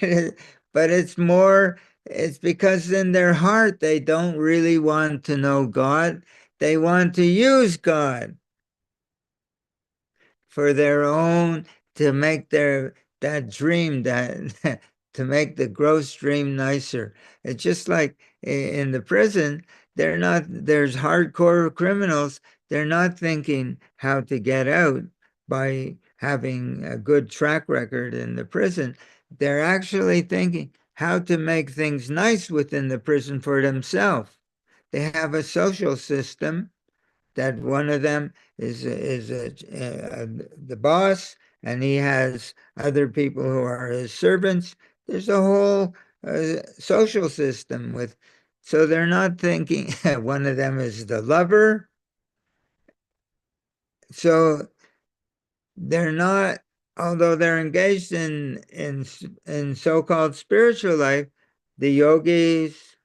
it's more, it's because in their heart they don't really want to know God. They want to use God for their own, to make that dream, that to make the gross dream nicer. It's just like in the prison, there's hardcore criminals. They're not thinking how to get out by having a good track record in the prison. They're actually thinking how to make things nice within the prison for themselves. They have a social system that one of them is the boss, and he has other people who are his servants. There's a whole social system with, so they're not thinking one of them is the lover. So they're not, although they're engaged in so-called spiritual life, the yogis,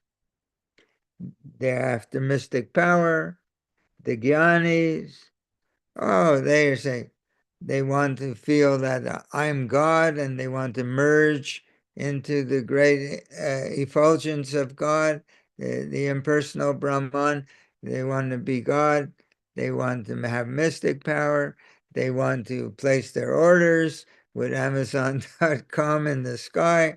they're after mystic power, the gyanis. Oh, they say they want to feel that I'm God, and they want to merge into the great effulgence of God, the impersonal Brahman. They want to be God. They want to have mystic power. They want to place their orders with Amazon.com in the sky.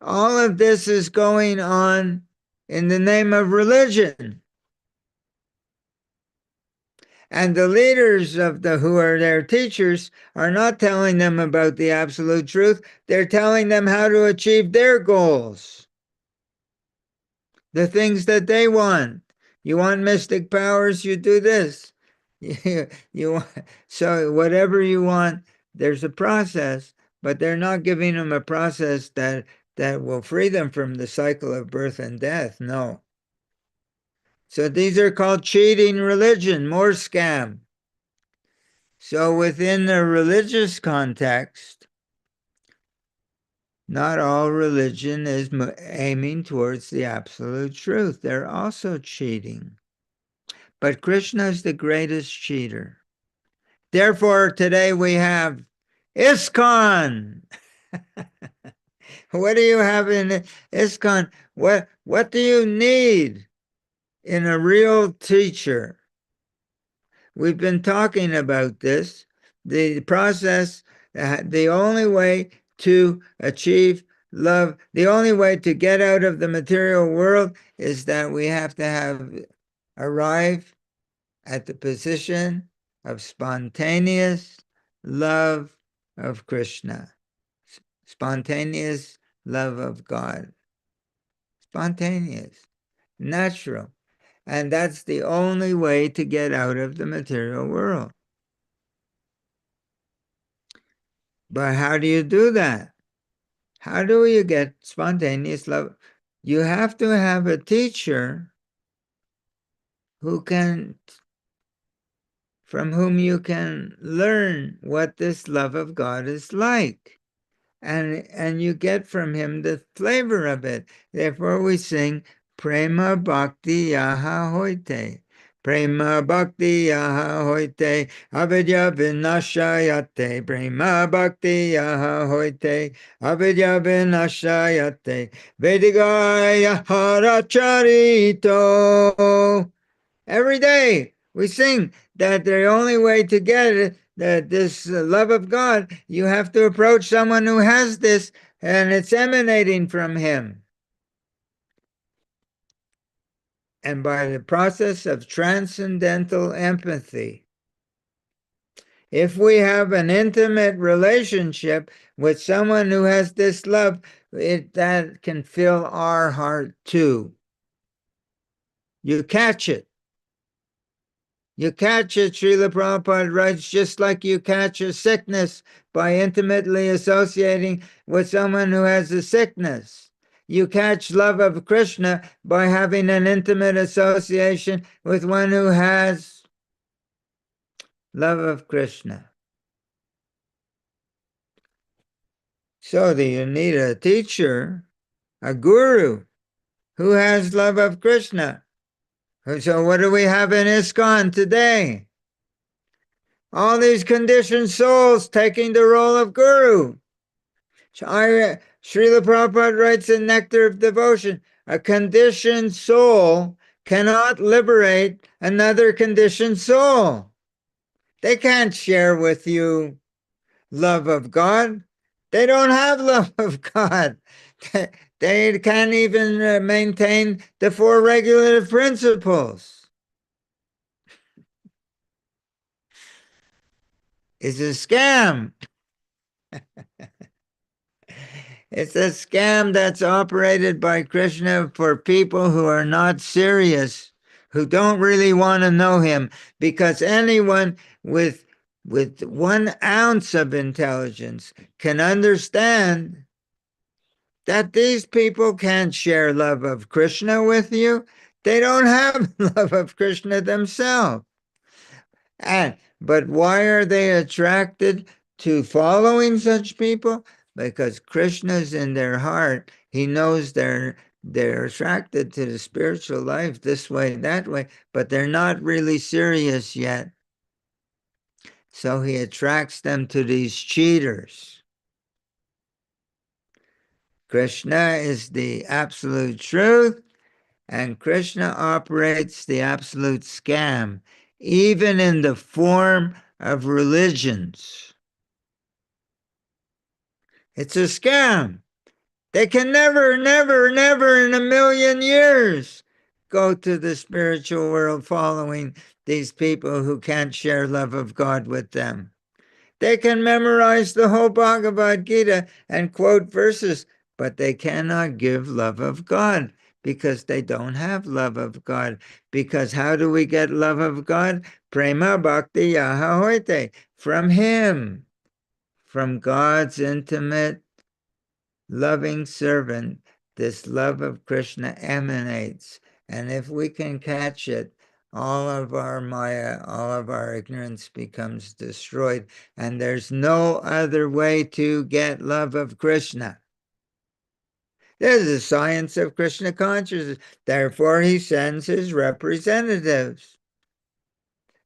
All of this is going on in the name of religion. And the leaders who are their teachers are not telling them about the absolute truth. They're telling them how to achieve their goals, the things that they want. You want mystic powers, you do this. So whatever you want, there's a process, but they're not giving them a process that will free them from the cycle of birth and death. No. So these are called cheating religion, more scam. So within the religious context, not all religion is aiming towards the absolute truth. They're also cheating. But Krishna is the greatest cheater. Therefore, today we have ISKCON. What do you have in ISKCON? What do you need in a real teacher? We've been talking about this. The process, the only way to achieve love, the only way to get out of the material world is that we have to have arrive at the position of spontaneous love of Krishna, spontaneous love of God. Spontaneous, natural. And that's the only way to get out of the material world. But how do you do that? How do you get spontaneous love? You have to have a teacher from whom you can learn what this love of God is like. And you get from him the flavor of it. Therefore we sing Prema Bhakti Yaha Hoite. Prema Bhakti Yaha Hoite. Avidya Vinashayate. Prema Bhakti Yaha Hoite. Avidya Vinashayate. Vedigaya Haracharito. Every day we sing that the only way to get it, that this love of God, you have to approach someone who has this, and it's emanating from him. And by the process of transcendental empathy, if we have an intimate relationship with someone who has this love, that can fill our heart too. You catch it. You catch it, Srila Prabhupada writes, just like you catch a sickness by intimately associating with someone who has a sickness. You catch love of Krishna by having an intimate association with one who has love of Krishna. So do you need a teacher, a guru, who has love of Krishna? So what do we have in ISKCON today? All these conditioned souls taking the role of guru. Srila Prabhupada writes in Nectar of Devotion, a conditioned soul cannot liberate another conditioned soul. They can't share with you love of God. They don't have love of God. They can't even maintain the four regulative principles. It's a scam. It's a scam that's operated by Krishna for people who are not serious, who don't really want to know him, because anyone with 1 ounce of intelligence can understand that these people can't share love of Krishna with you. They don't have love of Krishna themselves. But why are they attracted to following such people? Because Krishna's in their heart. He knows they're attracted to the spiritual life this way, that way, but they're not really serious yet. So he attracts them to these cheaters. Krishna is the absolute truth, and Krishna operates the absolute scam, even in the form of religions. It's a scam. They can never, never, never in a million years go to the spiritual world following these people who can't share love of God with them. They can memorize the whole Bhagavad Gita and quote verses, but they cannot give love of God because they don't have love of God. Because how do we get love of God? Prema Bhakti Yaha Hoite, from Him, from God's intimate loving servant, this love of Krishna emanates. And if we can catch it, all of our Maya, all of our ignorance becomes destroyed. And there's no other way to get love of Krishna. There's the science of Krishna consciousness. Therefore, he sends his representatives.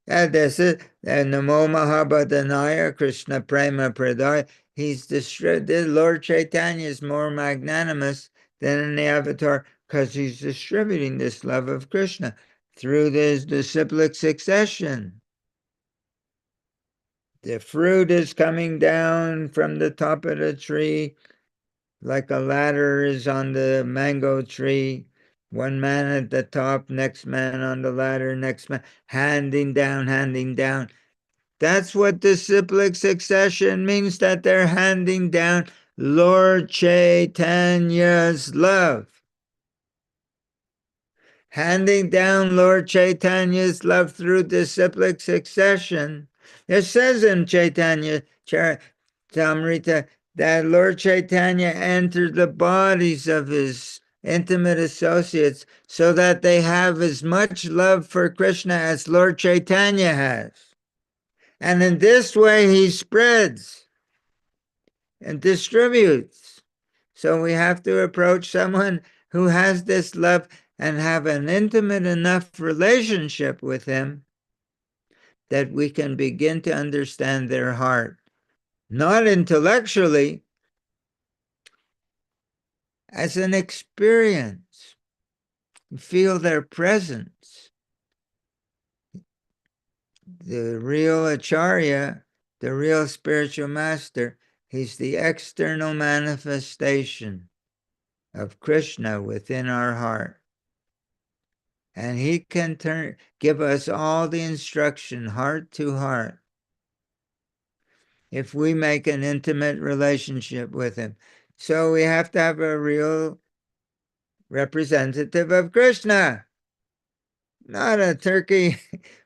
This is Namo Mahabhadanaya Krishna Prema Pradaya. The Lord Chaitanya is more magnanimous than any avatar because he's distributing this love of Krishna through this disciplic succession. The fruit is coming down from the top of the tree like a ladder is on the mango tree. One man at the top, next man on the ladder, next man handing down, handing down. That's what disciplic succession means, that they're handing down Lord Chaitanya's love. Handing down Lord Chaitanya's love through disciplic succession. It says in Chaitanya Charitamrita that Lord Chaitanya entered the bodies of his intimate associates so that they have as much love for Krishna as Lord Chaitanya has. And in this way he spreads and distributes. So we have to approach someone who has this love and have an intimate enough relationship with him that we can begin to understand their heart. Not intellectually, as an experience. Feel their presence. The real Acharya, the real spiritual master, he's the external manifestation of Krishna within our heart. And he can give us all the instruction, heart to heart, if we make an intimate relationship with him. So we have to have a real representative of Krishna, not a turkey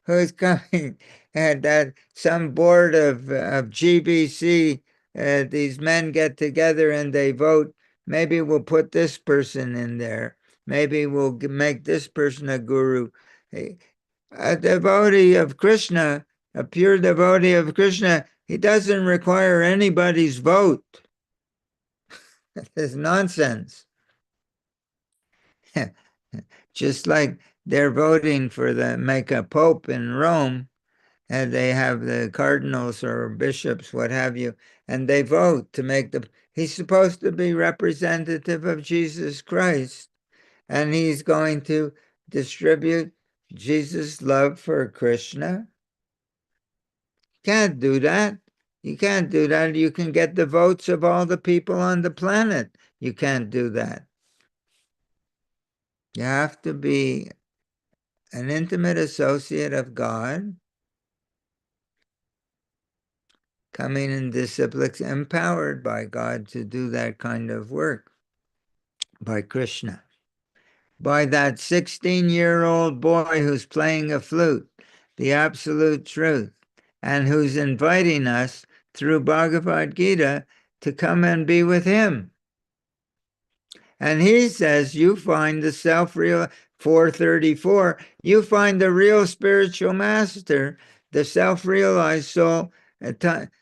who's coming and that some board of GBC, these men get together and they vote. Maybe we'll put this person in there. Maybe we'll make this person a guru. A devotee of Krishna, a pure devotee of Krishna, he doesn't require anybody's vote. It's nonsense. Just like they're voting for make a pope in Rome, and they have the cardinals or bishops, what have you, and they vote to make he's supposed to be representative of Jesus Christ, and he's going to distribute Jesus' love for Krishna. Can't do that. You can't do that. You can get the votes of all the people on the planet. You can't do that. You have to be an intimate associate of God, coming in discipline, empowered by God to do that kind of work, by Krishna. By that 16-year-old boy who's playing a flute, the absolute truth, and who's inviting us through Bhagavad Gita to come and be with him. And he says, you find the self-real, 434, you find the real spiritual master, the self-realized soul, tadbidi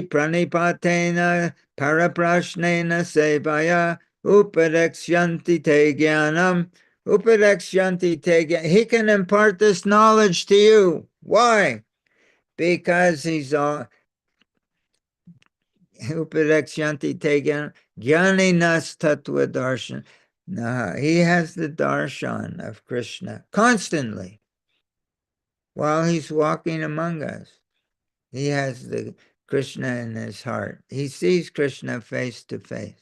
pranipatena paraprashnena sevaya upadekshyanti te jnanam upadekshyanti te jnanam. He can impart this knowledge to you. Why? Because he's all Upadekshyanti te Jnaninas Tattva Darshan. He has the darshan of Krishna constantly while he's walking among us. He has the Krishna in his heart. He sees Krishna face to face.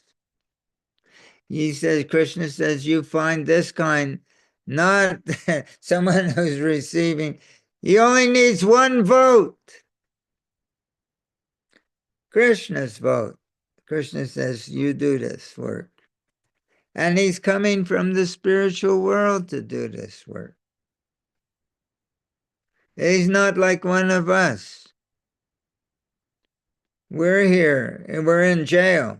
Krishna says, you find this kind, not someone who's receiving. He only needs one vote. Krishna's vote. Krishna says, you do this work. And he's coming from the spiritual world to do this work. He's not like one of us. We're here, and we're in jail,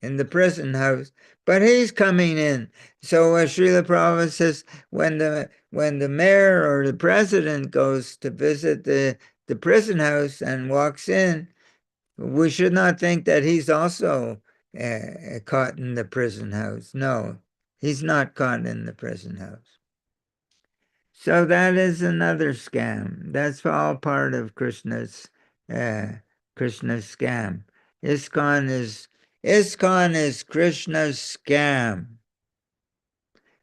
in the prison house, but he's coming in. So Srila Prabhupada says, when the mayor or the president goes to visit the prison house and walks in, we should not think that he's also caught in the prison house. No, he's not caught in the prison house. So that is another scam. That's all part of Krishna's scam. ISKCON is Krishna's scam.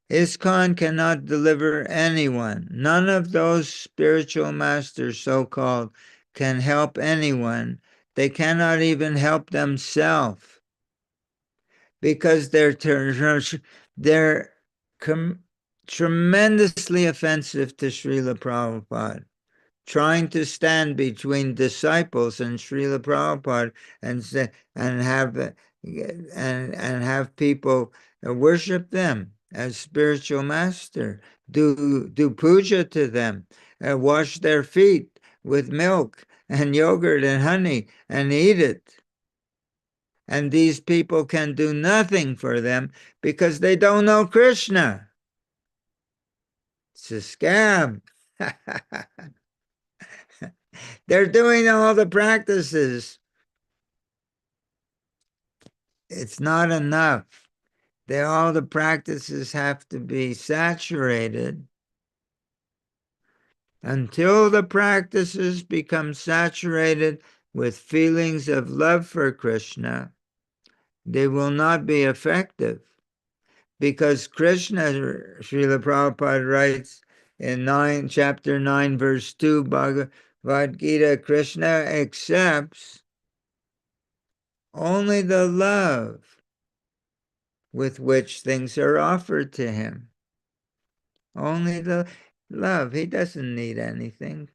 ISKCON cannot deliver anyone. None of those spiritual masters, so-called, can help anyone. They cannot even help themselves because their tremendously offensive to Srila Prabhupada, trying to stand between disciples and Srila Prabhupada and say, and have people worship them as spiritual master, do puja to them, wash their feet with milk and yogurt and honey and eat it. And these people can do nothing for them because they don't know Krishna. It's a scam. They're doing all the practices. It's not enough. All the practices have to be saturated. Until the practices become saturated with feelings of love for Krishna, they will not be effective. Because Krishna, Srila Prabhupada writes in chapter 9, verse 2, Bhagavad Gita, Krishna accepts only the love with which things are offered to him. Only the love. He doesn't need anything,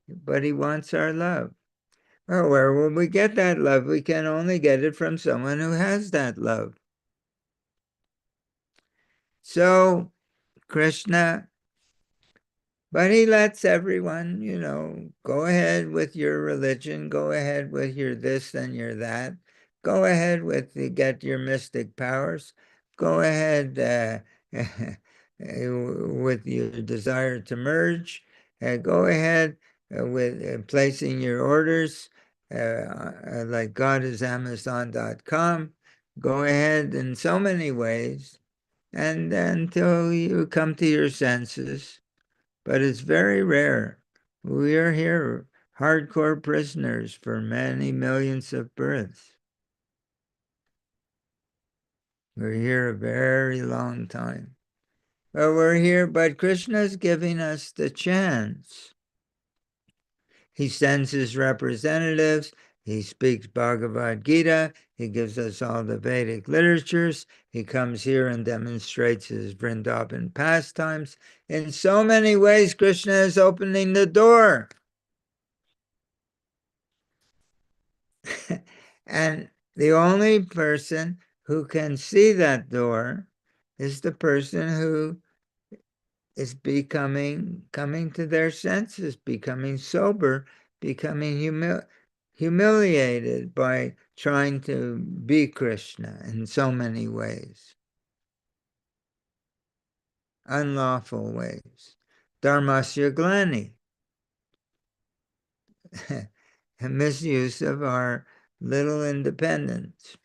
but he wants our love. Well, where will we get that love? We can only get it from someone who has that love. So, Krishna, but he lets everyone, go ahead with your religion, go ahead with your this and your that, go ahead with get your mystic powers, go ahead with your desire to merge, go ahead with placing your orders like godis.amazon.com, go ahead in so many ways, and until you come to your senses. But it's very rare. We are here hardcore prisoners for many millions of births. We're here a very long time. But we're here, but Krishna's giving us the chance. He sends his representatives. He speaks Bhagavad Gita. He gives us all the Vedic literatures. He comes here and demonstrates his Vrindavan pastimes. In so many ways, Krishna is opening the door. And the only person who can see that door is the person who is coming to their senses, becoming sober, becoming humiliated by trying to be Krishna in so many ways. Unlawful ways. Dharmasya glani. Misuse of our little independence.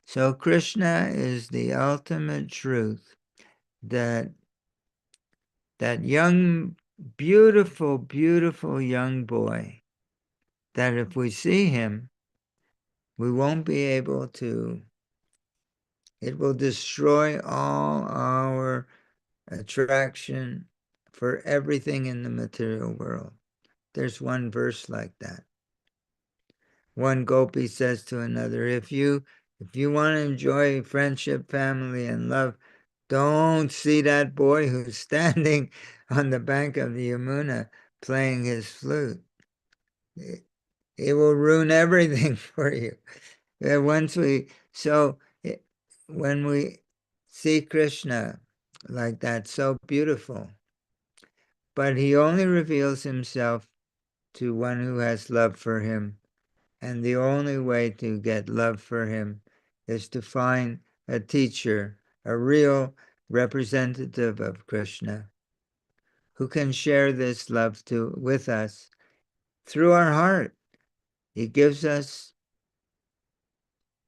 So Krishna is the ultimate truth that young, beautiful, beautiful young boy, that if we see him, we won't be able to, it will destroy all our attraction for everything in the material world. There's one verse like that. One gopi says to another, if you want to enjoy friendship, family, and love, don't see that boy who's standing on the bank of the Yamuna playing his flute. It will ruin everything for you. When we see Krishna like that, so beautiful, but he only reveals himself to one who has love for him. And the only way to get love for him is to find a teacher, a real representative of Krishna, who can share this love with us through our heart. He gives us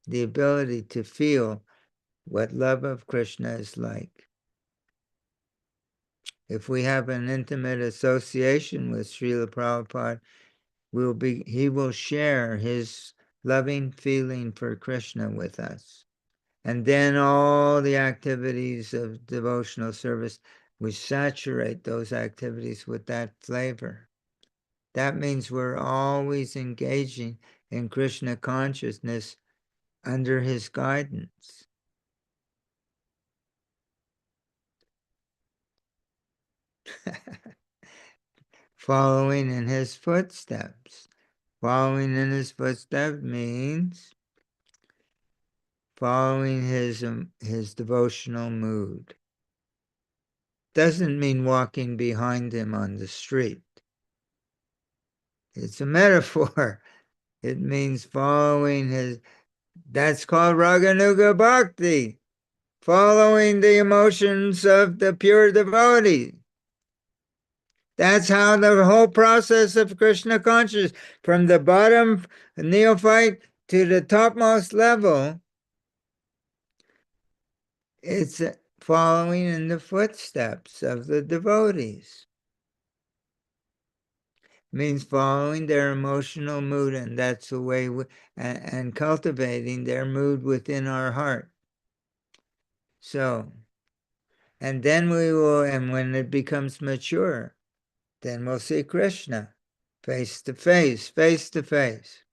the ability to feel what love of Krishna is like. If we have an intimate association with Srila Prabhupada, he will share his loving feeling for Krishna with us. And then all the activities of devotional service, we saturate those activities with that flavor. That means we're always engaging in Krishna consciousness under his guidance. Following in his footsteps. Following in his footsteps means following his devotional mood. Doesn't mean walking behind him on the street. It's a metaphor. It means following his, that's called Raganuga Bhakti, following the emotions of the pure devotee. That's how the whole process of Krishna consciousness, from the bottom neophyte to the topmost level, it's following in the footsteps of the devotees. Means following their emotional mood, and that's the way and cultivating their mood within our heart. So, and then we will, and when it becomes mature, then we'll see Krishna face to face, face to face.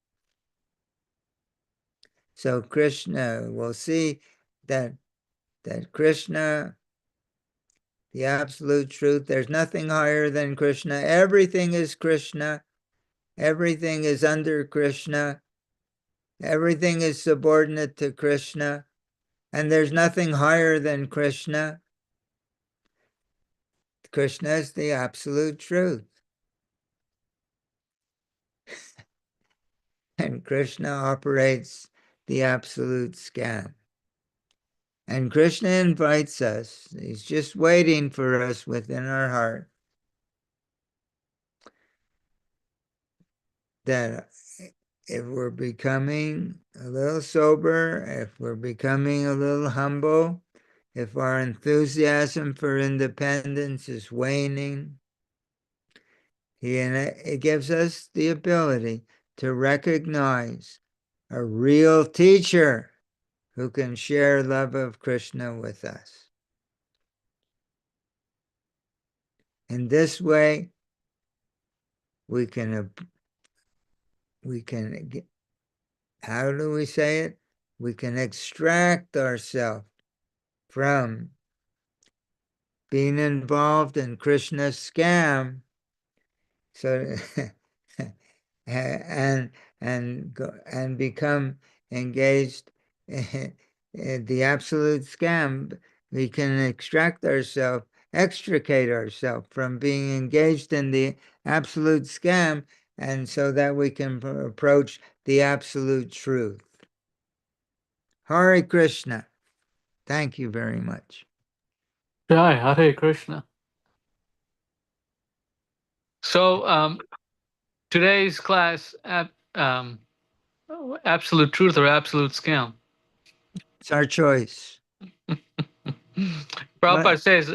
So Krishna, we'll see that Krishna, the absolute truth, there's nothing higher than Krishna. Everything is Krishna. Everything is under Krishna. Everything is subordinate to Krishna. And there's nothing higher than Krishna. Krishna is the absolute truth. And Krishna operates the absolute scam. And Krishna invites us. He's just waiting for us within our heart. That if we're becoming a little sober, if we're becoming a little humble, if our enthusiasm for independence is waning, it gives us the ability to recognize a real teacher who can share love of Krishna with us. In this way, we can, how do we say it? We can extract ourselves from being involved in Krishna's scam, so and become engaged in the absolute scam. We can extricate ourselves from being engaged in the absolute scam, and so that we can approach the absolute truth. Hare Krishna. Thank you very much. Jai Hare Krishna. So today's class, absolute truth or absolute scam? It's our choice. Prabhupada says,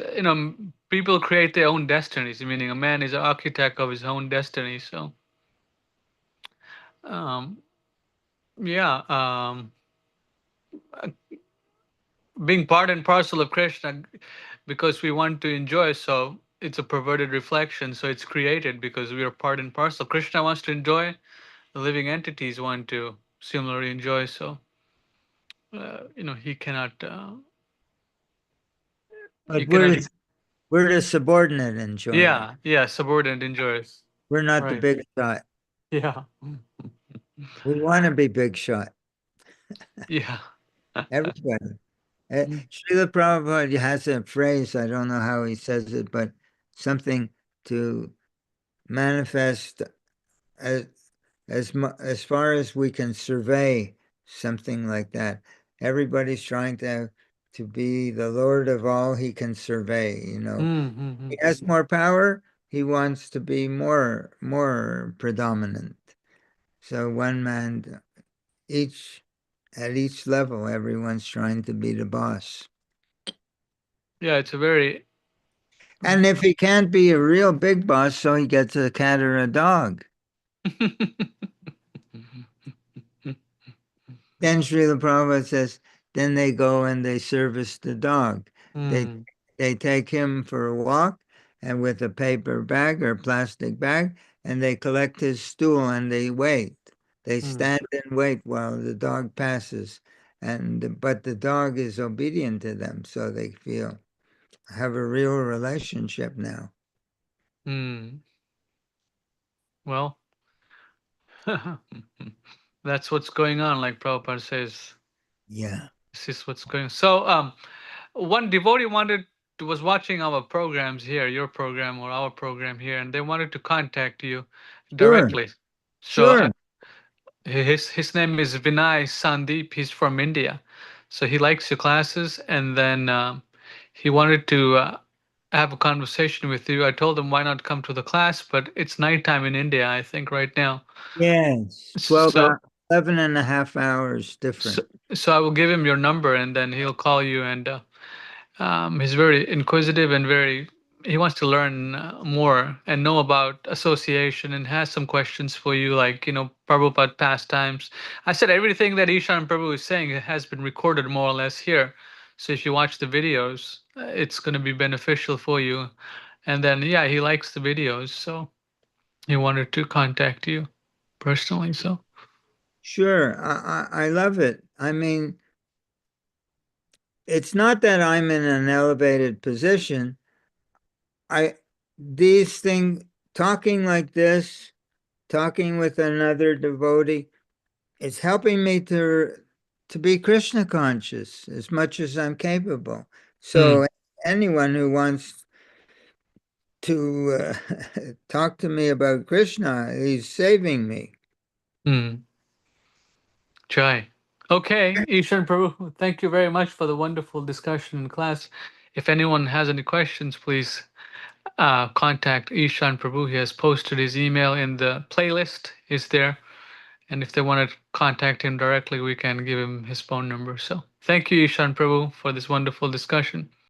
people create their own destinies, meaning a man is an architect of his own destiny. So, yeah, being part and parcel of Krishna because we want to enjoy. So it's a perverted reflection. So it's created because we are part and parcel. Krishna wants to enjoy. The living entities want to similarly enjoy. So, he cannot. But You cannot. we're the subordinate enjoyer. Yeah, subordinate enjoyers. We're not the Right. big shot. Yeah. We want to be big shot. Yeah. Everybody. Srila Prabhupada has a phrase, I don't know how he says it, but something to manifest as far as we can survey, something like that. Everybody's trying to be the Lord of all he can survey, Mm-hmm. He has more power, he wants to be more predominant. So one man, at each level, everyone's trying to be the boss. Yeah, it's a very. And if he can't be a real big boss, so he gets a cat or a dog. Then Srila Prabhupada says, then they go and they service the dog. Mm. They take him for a walk and with a paper bag or plastic bag, and they collect his stool and they wait. They stand and wait while the dog passes. But the dog is obedient to them, so they have a real relationship now. Well, that's what's going on, like Prabhupada says. Yeah. This is what's going on. So, one devotee was watching our programs here, your program or our program here, and they wanted to contact you Sure. directly. So, Sure. his name is Vinay Sandeep. He's from India, so he likes your classes, and then he wanted to have a conversation with you. I told him why not come to the class, but it's nighttime in India, I think, right now. Yes. 12 So, 11 and a half hours so, different. so I will give him your number, and then he'll call you. And he's very inquisitive and he wants to learn more and know about association, and has some questions for you, like, Prabhupada pastimes. I said everything that Ishan Prabhu is saying has been recorded more or less here. So if you watch the videos, it's going to be beneficial for you. And then, yeah, he likes the videos, so he wanted to contact you personally. So, Sure. I love it. I mean, it's not that I'm in an elevated position. These things, talking like this, talking with another devotee, it's helping me to be Krishna conscious as much as I'm capable. So anyone who wants to talk to me about Krishna, he's saving me. Jai. Okay, Ishan Prabhu, thank you very much for the wonderful discussion in class. If anyone has any questions, please contact Ishan Prabhu. He has posted his email in the playlist, is there. And if they want to contact him directly, we can give him his phone number. So thank you, Ishan Prabhu, for this wonderful discussion.